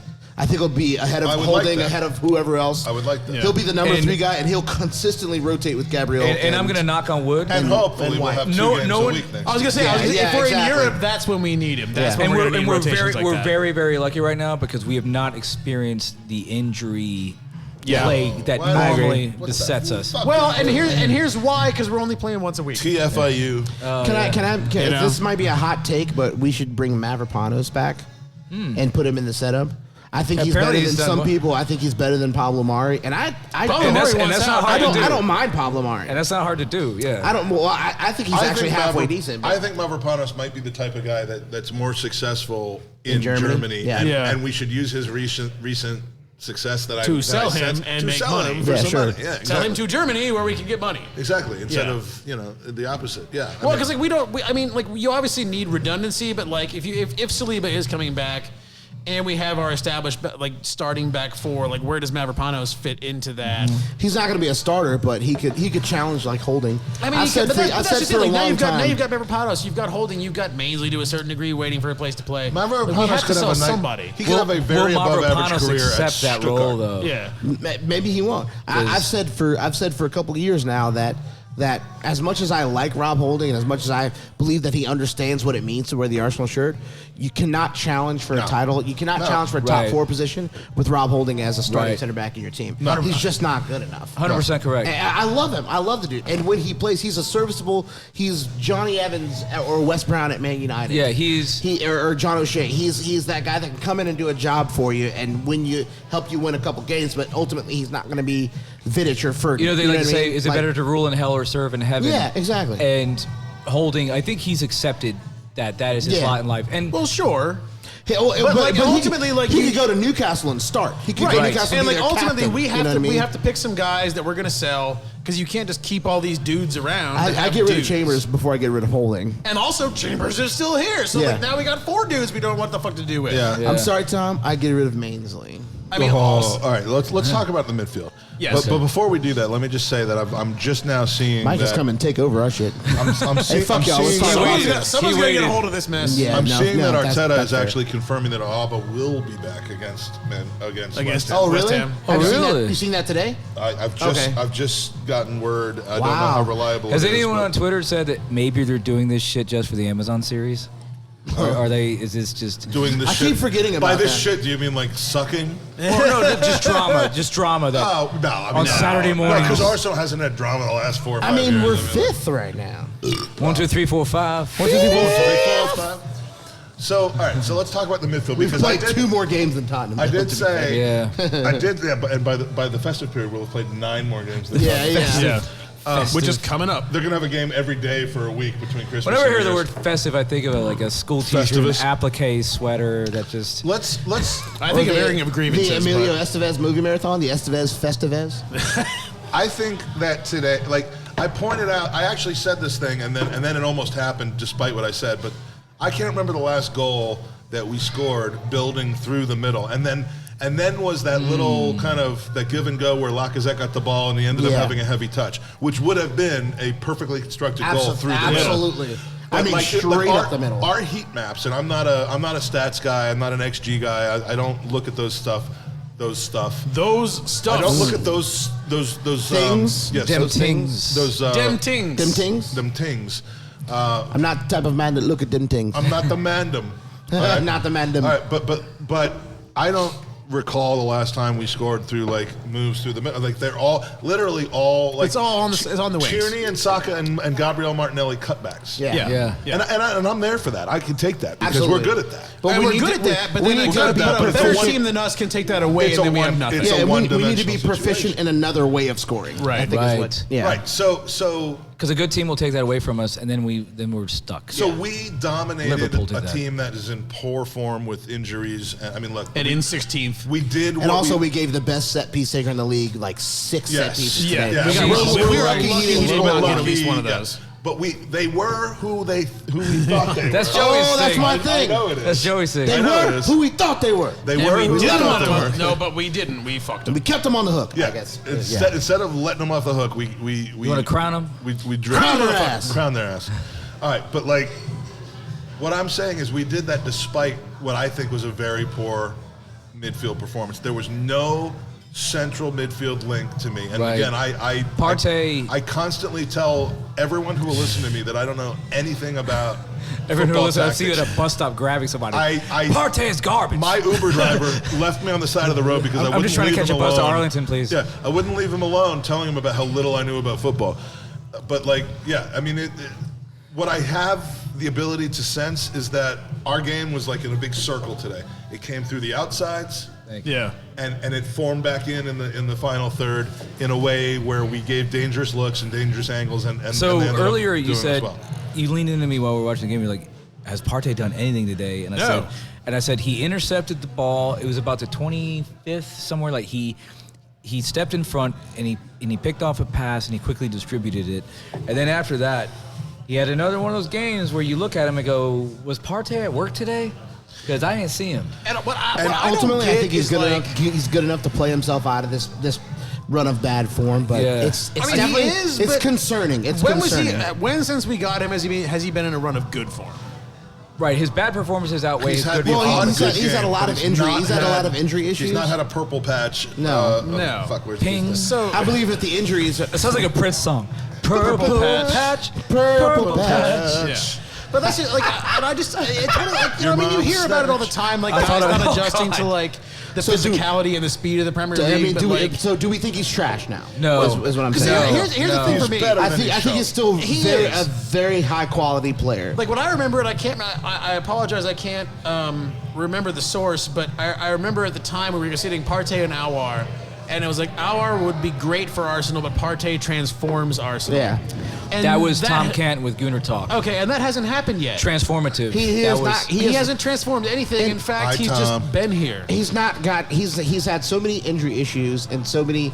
I think he'll be ahead of I would like Holding, that. ahead of whoever else. I would like that. He'll be the number And- 3 guy, and he'll consistently rotate with Gabriel. and I'm going to knock on wood. And hopefully we'll White. have 2 No- games no a one- week next I was gonna say, Yeah, if we're exactly. in Europe, that's when we need him. That's Yeah. when and we're we're, gonna and need we're rotations very like we're that. very very lucky right now because we have not experienced the injury Yeah. plague that Well, I normally agree. What's besets that? us. Fuck Well, you. and here's why, because we're only playing once a week. TFIU. You know? This might be a hot take, but we should bring Mavropanos back and put him in the setup. I think he's Apparently better he's than done some well. people. I think he's better than Pablo Mari, and Pablo And Mari that's wants not out. hard to do. I don't mind Pablo Mari. And that's not hard to do. Yeah. I think he's actually halfway decent. but- I think Mavropanos might be the type of guy that's more successful in Germany? Germany. Yeah. And, Yeah. and we should use his recent success that To I sell that I him sense- and to make sell money. him for Yeah, some sure. money. Yeah, exactly. Tell him to Germany where we can get money. Exactly. Instead Yeah. of the opposite. Yeah. I Well, mean, because like I mean, like you obviously need redundancy, but like if Saliba is coming back, and we have our established like starting back 4, like where does Mavropanos fit into that? He's not going to be a starter, but he could challenge like Holding. I mean, I've said for a like, now long you've got time. now you've got Mavropanos, you've got Holding, you've got Maisley to a certain degree waiting for a place to play. Mavropanos Like, we have to could sell have a nice- somebody. He could have a very will above average Mavropanos career at accept that Stuttgart. role though? Yeah. Maybe he won't. I've said for a couple of years now that as much as I like Rob Holding and as much as I believe that he understands what it means to wear the Arsenal shirt, you cannot challenge for a title. You cannot challenge for a top Right. 4 position with Rob Holding as a starting Right. center back in your team. No. He's just not good enough. 100% correct. And I love him. I love the dude. And when he plays, he's a serviceable. He's Johnny Evans or Wes Brown at Man United. Yeah, he's Or John O'Shea. He's that guy that can come in and do a job for you and help you win a couple games, but ultimately he's not going to be Vidic or Fergie. they like to what I say, mean? is it Like, better to rule in hell or serve in heaven? Yeah, exactly. And Holding, I think he's accepted that is his lot in life. And Well, sure. But ultimately, he could go to Newcastle and start. He could go to Newcastle and be like their ultimately, captain, we have to pick some guys that we're gonna sell because you can't just keep all these dudes around. I get rid of Chambers before I get rid of Holding. and also Chambers is still here, so like now we got 4 dudes we don't know what the fuck to do with. Yeah. I'm sorry, Tom. I get rid of Mainsley. I mean, all right, let's talk about the midfield. Yes. But before we do that, let me just say that I'm just now seeing Mike that just come and take over our shit. I'm Hey, fuck y'all. Let's talk seeing, about someone's gonna get a hold of this mess. Yeah. I'm no, seeing no, that that's Arteta is fair. actually confirming that Alaba will be back against West Ham. Oh, West really? Ham. Have you seen really? that? You seen that today? I've just gotten word. I don't know Wow. how reliable. has it is, anyone but- on Twitter said that maybe they're doing this shit just for the Amazon series? Or are they? Is this just doing this I shit? keep forgetting By about this that. shit, do you mean like sucking? Or no, just drama. Just drama. That Oh no! I mean, on Saturday mornings. because Arsenal hasn't had drama the last 4 or 5 I mean, years. we're fifth right now. 1, 2, 3, 4, 5. 1, 2, 3, 4, 5. So, all right. So let's talk about the midfield We've because I played did. 2 more games than Tottenham. I did to be fair. say. Yeah. I did. Yeah, and by the festive period, we'll have played 9 more games. Than Yeah, Tottenham. yeah. Which is coming up. They're gonna have a game every day for a week between Christmas. Whenever I and hear the New word Year's. festive, I think of like a school T-shirt, an Festivus. applique sweater that just. Let's. I think Or of airing of grievances. The Emilio but- Estevez movie marathon, the Estevez Festivez. I think that today, like I pointed out, I actually said this thing, and then it almost happened, despite what I said. But I can't remember the last goal that we scored building through the middle, and then was that little kind of that give and go where Lacazette got the ball and he ended up Yeah. having a heavy touch, which would have been a perfectly constructed goal through the middle. Absolutely. I But mean, like, straight up the middle. Our heat maps, and I'm not a stats guy, I'm not an XG guy. I don't look at those stuff. Those stuff. I don't look at those Things? yes, Dem those tings. Those Dem tings. Them things? them tings. I'm not the type of man that look at them things. I'm not the mandem. Not the man. Them. All right, but I don't recall the last time we scored through like moves through the middle. Like they're all literally all like It's all on the wings. Tierney and Saka and Gabriel Martinelli cutbacks. Yeah. Yeah. And I'm there for that. I can take that because Absolutely. we're good at that. But And we we're need good to- at that, but we then need a to be better proficient. team than us can take that away, It's and a then we have one- nothing. it's a Yeah, we need to be one-dimensional proficient situation. in another way of scoring. Right. I think is Right. what. Yeah. Right. So Because a good team will take that away from us, and then we're stuck. we dominated Liverpool did a that. team that is in poor form with injuries. And, I mean, look, And we, in 16th. we did. And what also, we gave the best set piece taker in the league like 6 set Yes. pieces Yeah. today. Yeah. We were We were lucky lucky he didn't we score got one. at least one of yeah. those. But they were who we thought they That's were. Joey's Oh, that's thing. my I thing. know it is. That's Joey's thing. They I know it were is. who we thought they were. They And were we who we didn't thought let they them. were. No, but we didn't. We fucked them. We kept them on the hook. Yeah. I guess. Instead of letting them off the hook, we wanna crown 'em? We drilled Crown their them. ass. Crown their ass. All right, but like, what I'm saying is we did that despite what I think was a very poor midfield performance. There was no central midfield link to me. And Right. again, I Partey- I constantly tell everyone who will listen to me that I don't know anything about Everyone who football listens, I see you tactics. at a bus stop grabbing somebody. I- Partey is garbage. My Uber driver left me on the side of the road because I I'm wouldn't just trying to leave catch him a bus to alone. Arlington, please. Yeah, I wouldn't leave him alone, telling him about how little I knew about football. But like, yeah, I mean, what I have the ability to sense is that our game was like in a big circle today. It came through the outsides. Yeah. And it formed back in the final third in a way where we gave dangerous looks and dangerous angles and So and they ended up earlier you doing as said, well. you leaned into me while we were watching the game. You're like, has Partey done anything today? And I said he intercepted the ball. It was about the 25th somewhere. Like he stepped in front and he picked off a pass and he quickly distributed it. And then after that, he had another one of those games where you look at him and go, was Partey at work today? Because I didn't see him. And Ultimately, I think he's good enough. He's good enough to play himself out of this run of bad form. But Yeah. it's I mean, he definitely is, it's but concerning. It's When concerning. when since we got him has he been in a run of good form? Right, his bad performances outweigh his good the Well, odd he's good he's had a game, lot but of injury. not He's had a lot of injury issues. He's not had a purple patch. No. No. Fuck, where's Ping. this? So I believe that the injuries. It sounds like a Prince song. Purple patch. Purple patch. Yeah. But that's just like, and I just, it's kind of like, you know, I mean, you Your hear about it all the time, like I guys thought it- not oh, adjusting God. to like the So do- physicality and the speed of the Premier League. I mean, but do we think he's trash now? No. is what I'm 'cause saying. here's the thing He's for me. better I than think he he's showed. still He a is. very high quality player. Like when I remember it, I apologize, I can't remember the source, but I remember at the time when we were sitting Partey and Aouar, and it was like Aouar would be great for Arsenal, but Partey transforms Arsenal. Yeah. And that was Tom Kent with Gooner Talk. Okay, and that hasn't happened yet. Transformative. He That is was- not. He hasn't transformed anything. In fact, he's Tom. just been here. He's not got. He's had so many injury issues and so many.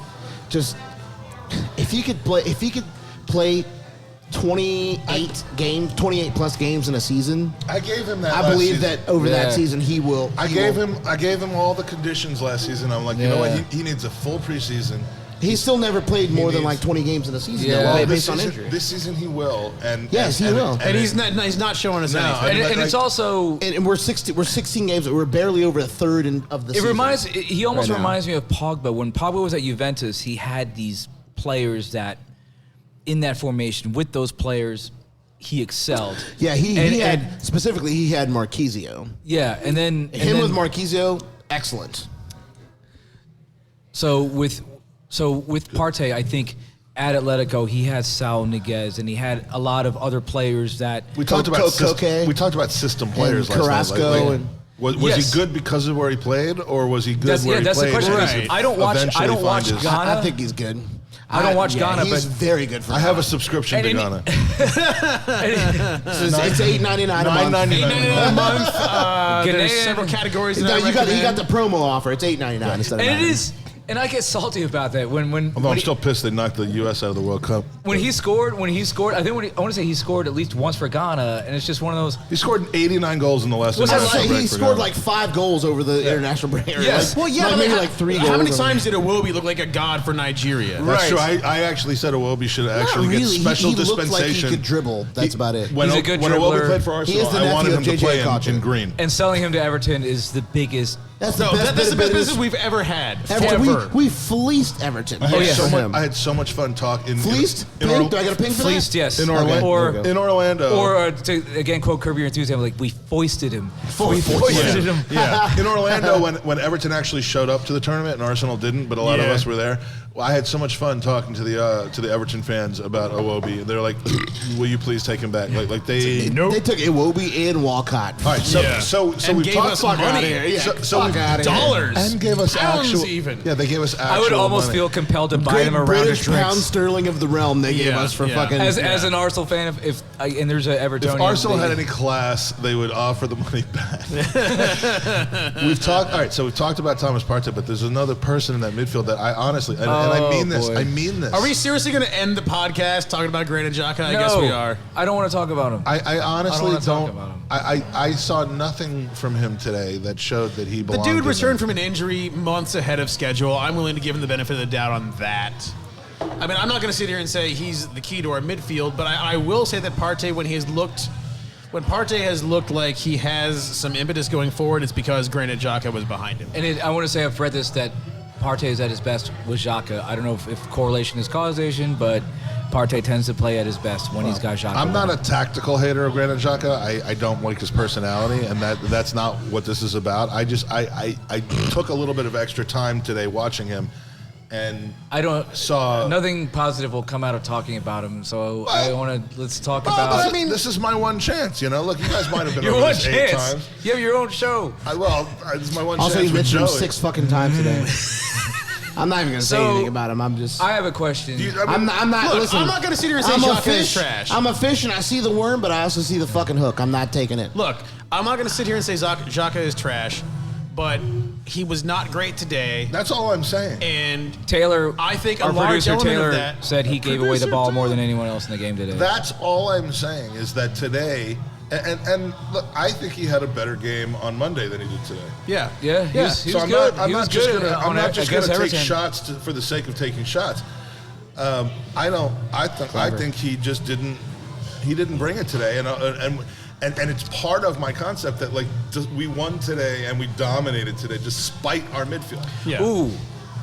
Just if he could play 28 plus games in a season. I gave him that. I last believe season. that over that season he will. I gave him all the conditions last season. I'm like, you know what? He needs a full preseason. He's still never played more than needs- like 20 games in a season. Yeah. though, Well, based on injury. This season he will. And Yes, he will. And he's not showing us anything. And it's also. And we're 16 games. We're barely over a third of the season. He almost right now. reminds me of Pogba. When Pogba was at Juventus, he had these players that, in that formation, with those players, he excelled. Yeah, he And- had and- specifically he had Marquisio. Yeah, and then With Marquisio, excellent. So with Partey, I think at Atletico he had Saul Niguez, and he had a lot of other players that. we talked about Koke. we talked about system players And last night. Carrasco and- was Yes. he good because of where he played, or was he good That's where he the played? question. and Right. I don't watch eventually Ghana. find his- I think he's good. I don't watch Ghana, he's but- very good for. I have a Ghana. subscription to And Ghana. It's $8.99 a month. $8.99 a month. There's Ghanaian- several categories that No, I you got recommend. the promo offer. It's $8.99 instead of And it $9. is, and I get salty about that when Although I'm still pissed they knocked the U.S. out of the World Cup. when he scored, I think I want to say he scored at least once for Ghana, and it's just one of those. He scored 89 goals in the last. He international break for scored Ghana. like 5 goals over the international break. Yes. Well, yeah, like but maybe how- like 3 goals. How many over- times did Iwobi look like a god for Nigeria? That's Right. true. I actually said Iwobi should Not actually really. get special he looked dispensation. like he could dribble. That's about it. When He's a good when Iwobi dribbler. played for He is Arsenal, the I wanted nephew him of to JJ play Koch. in green. And selling him to Everton is the biggest. That's the No, best. that's the bit best of business we've ever had. Everton, Ever. we fleeced Everton. I had, yeah. so for much, him. I had so much fun talking. Fleeced? In, Ping? Do I get a ping for Fleeced, that? yes. in Orlando. Or in Orlando. Or to again quote Curb Your Enthusiasm, like we foisted him. We Foisted foisted him. Yeah. in Orlando, when Everton actually showed up to the tournament and Arsenal didn't, but a lot of Yeah. us were there. Well, I had so much fun talking to the Everton fans about Iwobi. They're like, "Will you please take him back?" Like they. They took Iwobi and Walcott. All right, so Yeah. so And we've gave talked us about money. Yeah, So fuck outta here. Dollars. and gave us Pounds actual even. Yeah, they gave us actual I would almost money. feel compelled to buy Great him a round British of drinks. pound sterling of the realm they gave Yeah, us for yeah. fucking. As an Arsenal fan, if and there's an Evertonian. If Arsenal had they- any class, they would offer the money back. We've talked. All right, so we've talked about Thomas Partey, but there's another person in that midfield that I honestly, and I mean this, boy. I mean this. Are we seriously going to end the podcast talking about Granit Xhaka? I No, guess we are. I don't want to talk about him. I honestly wanna talk don't. about him. I saw nothing from him today that showed that he The belonged. dude in returned there. from an injury months ahead of schedule. I'm willing to give him the benefit of the doubt on that. I mean, I'm not going to sit here and say he's the key to our midfield, but I will say that Partey, when Partey has looked like he has some impetus going forward, it's because Granit Xhaka was behind him. And I want to say I've read this that Partey is at his best with Xhaka. I don't know if correlation is causation, but Partey tends to play at his best when he's got Xhaka. I'm with not him. a tactical hater of Granit Xhaka. I don't like his personality, and that's not what this is about. I took a little bit of extra time today watching him, and I don't saw nothing positive will come out of talking about him. So I want to let's talk Well, about. but I mean, this is my one chance. You know, look, you guys might have been your over one this 8 chance. times. You have your own show. This is my one Also, chance you with mentioned him Joey. 6 fucking times today. I'm not even gonna say So, anything about him. I'm just. I have a question. I'm not. Look, listen, I'm not gonna sit here and say I'm a Xhaka is fish. trash. I'm a fish, and I see the worm, but I also see the fucking hook. I'm not taking it. Look, I'm not going to sit here and say Xhaka is trash, but he was not great today. That's all I'm saying. And Taylor, I think a our large producer element of Taylor that- said he gave away the Producer ball more Taylor. than anyone else in the game today. That's all I'm saying is that today, and look, I think he had a better game on Monday than he did today. yeah. yeah, he was So I'm good. not. I'm He was not just good gonna. I'm on not just gonna against take Everton. shots for the sake of taking shots. I don't. I think he just didn't. He didn't bring it today, and it's part of my concept that like we won today and we dominated today despite our midfield. Yeah. Ooh,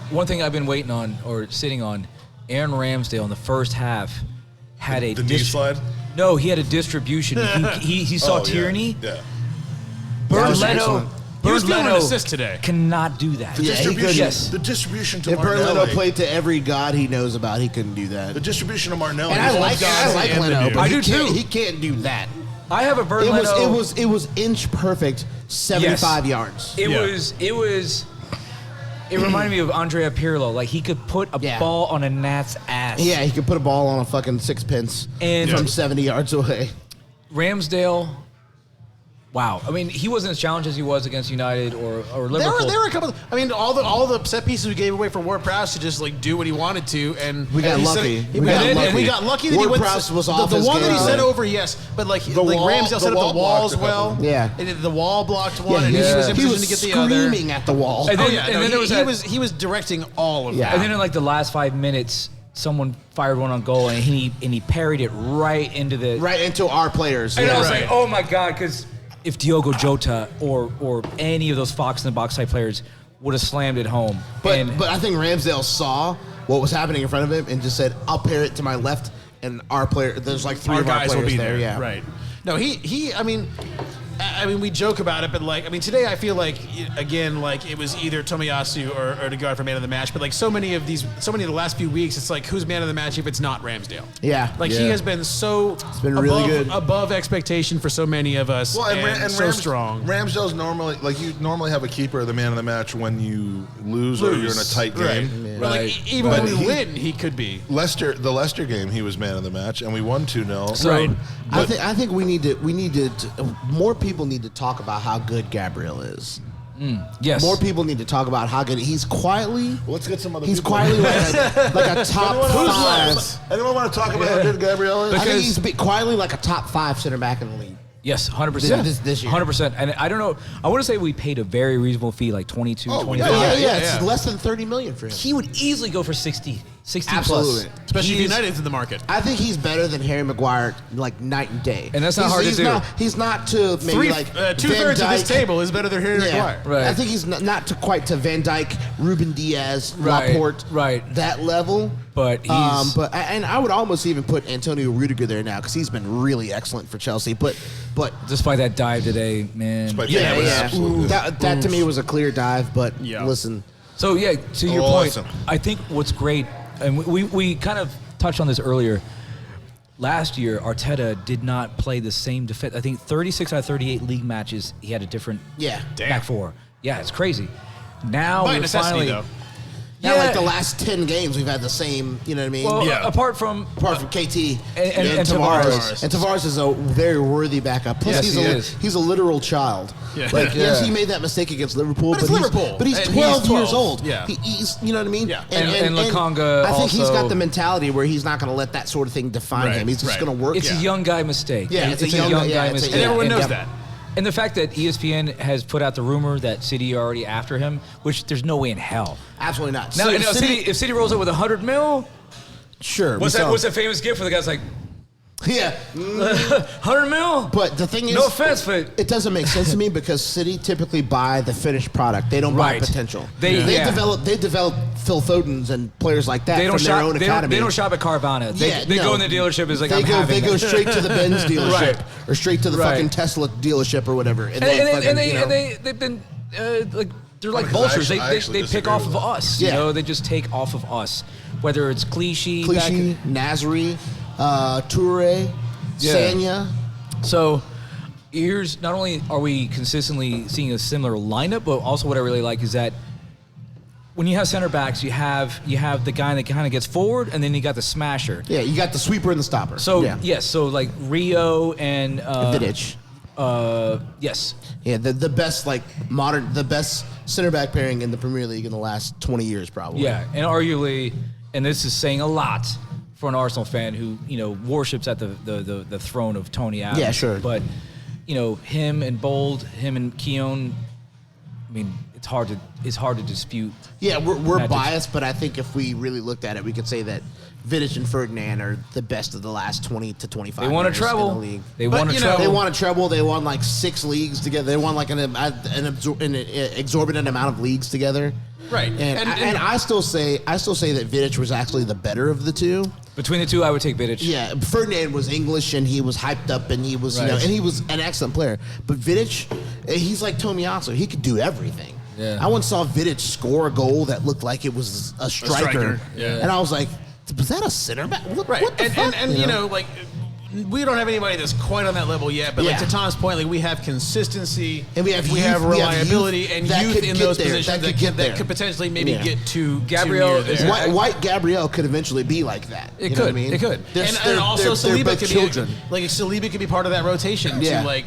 one thing I've been waiting on or sitting on, Aaron Ramsdale in the first half had a The knee slide. No, he had a distribution. he saw Oh, yeah, Tierney. Yeah. That was Bernd excellent. He was Bernd stealing an Leno assist today. cannot do that. Yeah, he Distribution. couldn't. Yes. The distribution to If Bernd Leno Martinelli. played to every god he knows about, he couldn't do that. The distribution of Martinelli. And I like gods and the Leno, dude. but I he do can't- too. He can't do that. I have a Bernd Leno. It was inch perfect, 75 yards. It Yeah. was It reminded me of Andrea Pirlo. Like, he could put a ball on a gnat's ass. Yeah, he could put a ball on a fucking sixpence from 70 yards away. Ramsdale, wow. I mean, he wasn't as challenged as he was against United or Liverpool. There were a couple. I mean, all the set pieces we gave away for Ward-Prowse to just like do what he wanted to, and we got lucky. We got lucky that he went. Ward-Prowse was off the his one that he game. sent over, yes, but like Ramsdale set up the walls well. Yeah, and the wall blocked one, and he he was in he position was to get the other. screaming at the wall. And then, he was directing all of that. And then in like the last 5 minutes, someone fired one on goal, and he parried it right into our players. And I was like, oh my god, because if Diogo Jota or any of those Fox in the box type players would have slammed it home. But I think Ramsdale saw what was happening in front of him and just said, I'll pair it to my left, and our player, there's like three our of our guys players will be there. Yeah. Right. No, I mean, we joke about it, but like, I mean, today I feel like, again, like it was either Tomiyasu or Odegaard for man of the match. But like so many of the last few weeks, it's like who's man of the match if it's not Ramsdale? Yeah, like he has been so really good, above expectation for so many of us. Well, and so strong. Ramsdale's normally like you normally have a keeper, the man of the match when you lose. Or you're in a tight game. Yeah. But like even when we win, he could be. The Leicester game, he was man of the match, and we won 2-0. So, right. I think we need to more people need to talk about how good Gabriel is. Yes. More people need to talk about how good he's quietly. Let's get some other. He's people. quietly like a top five. Anyone want to talk about how good Gabriel is? I think he's quietly like a top 5 center back in the league. Yes, 100%. This year. 100%. And I don't know. I want to say we paid a very reasonable fee, like 22, 25. Yeah. It's less than $30 million for him. He would easily go for 60 Absolutely. plus. Especially if United's in the market. I think he's better than Harry Maguire, like night and day. And that's not hard to do. He's not to maybe like 2/3 of this table is better than Harry Maguire. Right. I think he's not to quite to Van Dijk, Ruben Diaz, Laporte, that level. But he's and I would almost even put Antonio Rudiger there now because he's been really excellent for Chelsea. But despite that dive today, man. Absolutely. That to me was a clear dive. But listen. So to your point, I think what's great, and we kind of touched on this earlier. Last year, Arteta did not play the same defense. I think 36 out of 38 league matches, he had a different back four. Yeah, it's crazy. Now by we're necessity, finally. though. Now, like the last 10 games, we've had the same, you know what I mean? Well, apart from KT and Tavares. And Tavares is a very worthy backup. Plus, he's a literal child. Yeah. Like, yes, he made that mistake against Liverpool. But it's Liverpool. But he's And 12 he's years old. Yeah. He's, you know what I mean? Yeah. And Lokonga I think he's also- got the mentality where he's not going to let that sort of thing define him. He's just going to work. It's a young guy mistake. Yeah, it's a young guy mistake. And everyone knows that. And the fact that ESPN has put out the rumor that City are already after him, which there's no way in hell. Absolutely not. Now, if City rolls up with $100 million, sure. what's that famous gift where the guy's like, yeah, $100 million? But the thing is, no offense, but it doesn't make sense to me because City typically buy the finished product. They don't buy potential. They develop Phil Fodens and players like that from their own academy. They don't shop at Carvana. They go in the dealership. It's like they go straight to the Benz dealership or straight to the fucking Tesla dealership or whatever. And they've been like they're like vultures. They pick off of us. Yeah. You know, they just take off of us. Whether it's Clichy, Nasri, Toure, Sanya. So here's not only are we consistently seeing a similar lineup, but also what I really like is that when you have center backs, you have the guy that kind of gets forward, and then you got the smasher. Yeah, you got the sweeper and the stopper. So yes, so like Rio and Vidic. Yes. Yeah, the best the best center back pairing in the Premier League in the last 20 years probably. Yeah, and arguably, and this is saying a lot for an Arsenal fan who worships at the throne of Tony Adams. Yeah, sure. But him and Bold, him and Keown, I mean, it's hard to dispute. Yeah, we're biased, but I think if we really looked at it, we could say that Vidic and Ferdinand are the best of the last 20 to 25 They won a years treble. in the league. They won a treble. They won a treble. They won like 6 leagues together. They won like an exorbitant amount of leagues together. Right. And I still say that Vidic was actually the better of the two. Between the two, I would take Vidic. Yeah, Ferdinand was English and he was hyped up and he was and he was an excellent player. But Vidic, he's like Tomiyasu. He could do everything. Yeah. I once saw Vidic score a goal that looked like it was a striker. Yeah. And I was like, was that a center back? What the fuck? And we don't have anybody that's quite on that level yet, but like Yeah. to Tom's point, like we have consistency And we have youth, reliability youth and that youth could in get those there, positions that could potentially maybe Yeah. get to Gabriel to is near there. White Gabrielle could eventually be like that. It You know what could. I mean? It could. And also they're Saliba both could children. be Saliba could be part of that rotation Yeah. to like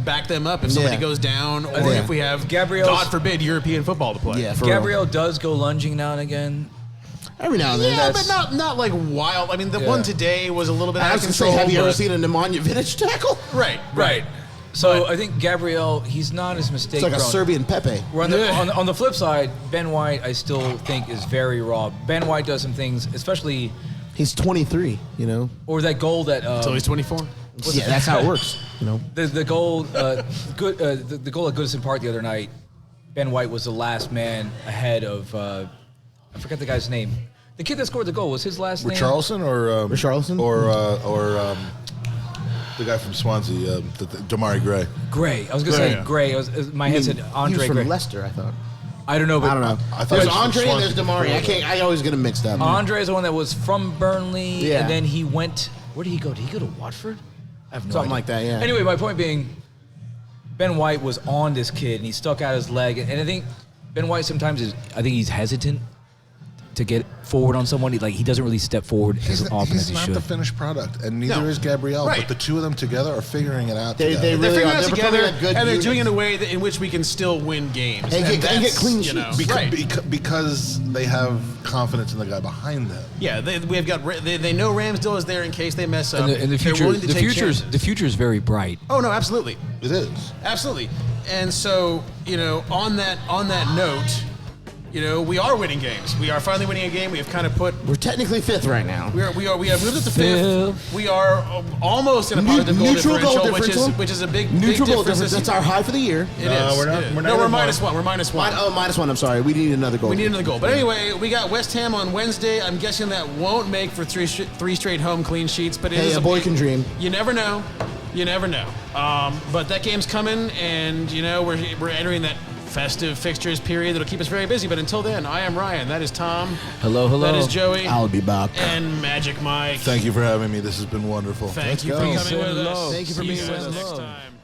back them up if somebody Yeah. goes down or Yeah. if we have Gabriel's- God forbid European football to play. Yeah, for real. Gabriel does go lunging now and again. Every now and then. Yeah, That's- but not like wild. I mean, the Yeah. one today was a little bit out I of was going to say, control. have you ever but- seen a Nemanja Vidic tackle? Right. So But- I think Gabriel, he's not as mistake It's like a prone. Serbian Pepe. We're on the flip side, Ben White, I still think is very raw. Ben White does some things, especially He's 23, or that goal that Until he's 24. Yeah, that's how it works, the goal the goal at Goodison Park the other night. Ben White was the last man ahead of I forget the guy's name. The kid that scored the goal was his last name. Richarlison or Richarlison? or the guy from Swansea, Damari Gray. Gray. I was gonna say Gray. My head said He was Andre from Gray. Leicester, I thought. I don't know, but I don't know. I thought There's he was from Andre and there's Swansea Damari. before I always get them mixed up. Andre is the one that was from Burnley, Yeah. and then he went. Where did he go? Did he go to Watford? I have no Something idea. like that, yeah. Anyway, my point being, Ben White was on this kid, and he stuck out his leg, and I think Ben White sometimes I think he's hesitant to get forward on someone. He doesn't really step forward as often as He's he not should. the finished product, and neither No. is Gabrielle. Right. But the two of them together are figuring it out. They together. really They're figuring are. it out They're together, becoming a good and they're unit. doing it in a way in which we can still win games. And get clean you know, sheets. right. Because they have confidence in the guy behind them. Yeah, they know Ramsdale is there in case they mess up. And the They're future, willing to take chances. the future is very bright. Oh no, absolutely, It is. absolutely. And so on that note, we are winning games. We are finally winning a game. We have kind of put. We're technically fifth right now. We have moved up to fifth. We are almost in a positive goal Neutral goal differential, differential? which is a big Neutral goal difference. difference. That's our high for the year. It No, is. we're not- It is. we're No, not we're at minus one. We're minus one. -1. I'm sorry. We need another goal. We need another goal. But anyway, we got West Ham on Wednesday. I'm guessing that won't make for three straight home clean sheets. But it Hey, is a boy can dream. You never know. You never know. But that game's coming, and we're entering that festive fixtures period that'll keep us very busy. But until then, I am Ryan. That is Tom. Hello. That is Joey. I'll be back. And Magic Mike. Thank you for having me. This has been wonderful. Thank you Let's for go. coming with Peace and us. love. Thank you for See being you with guys us. next time.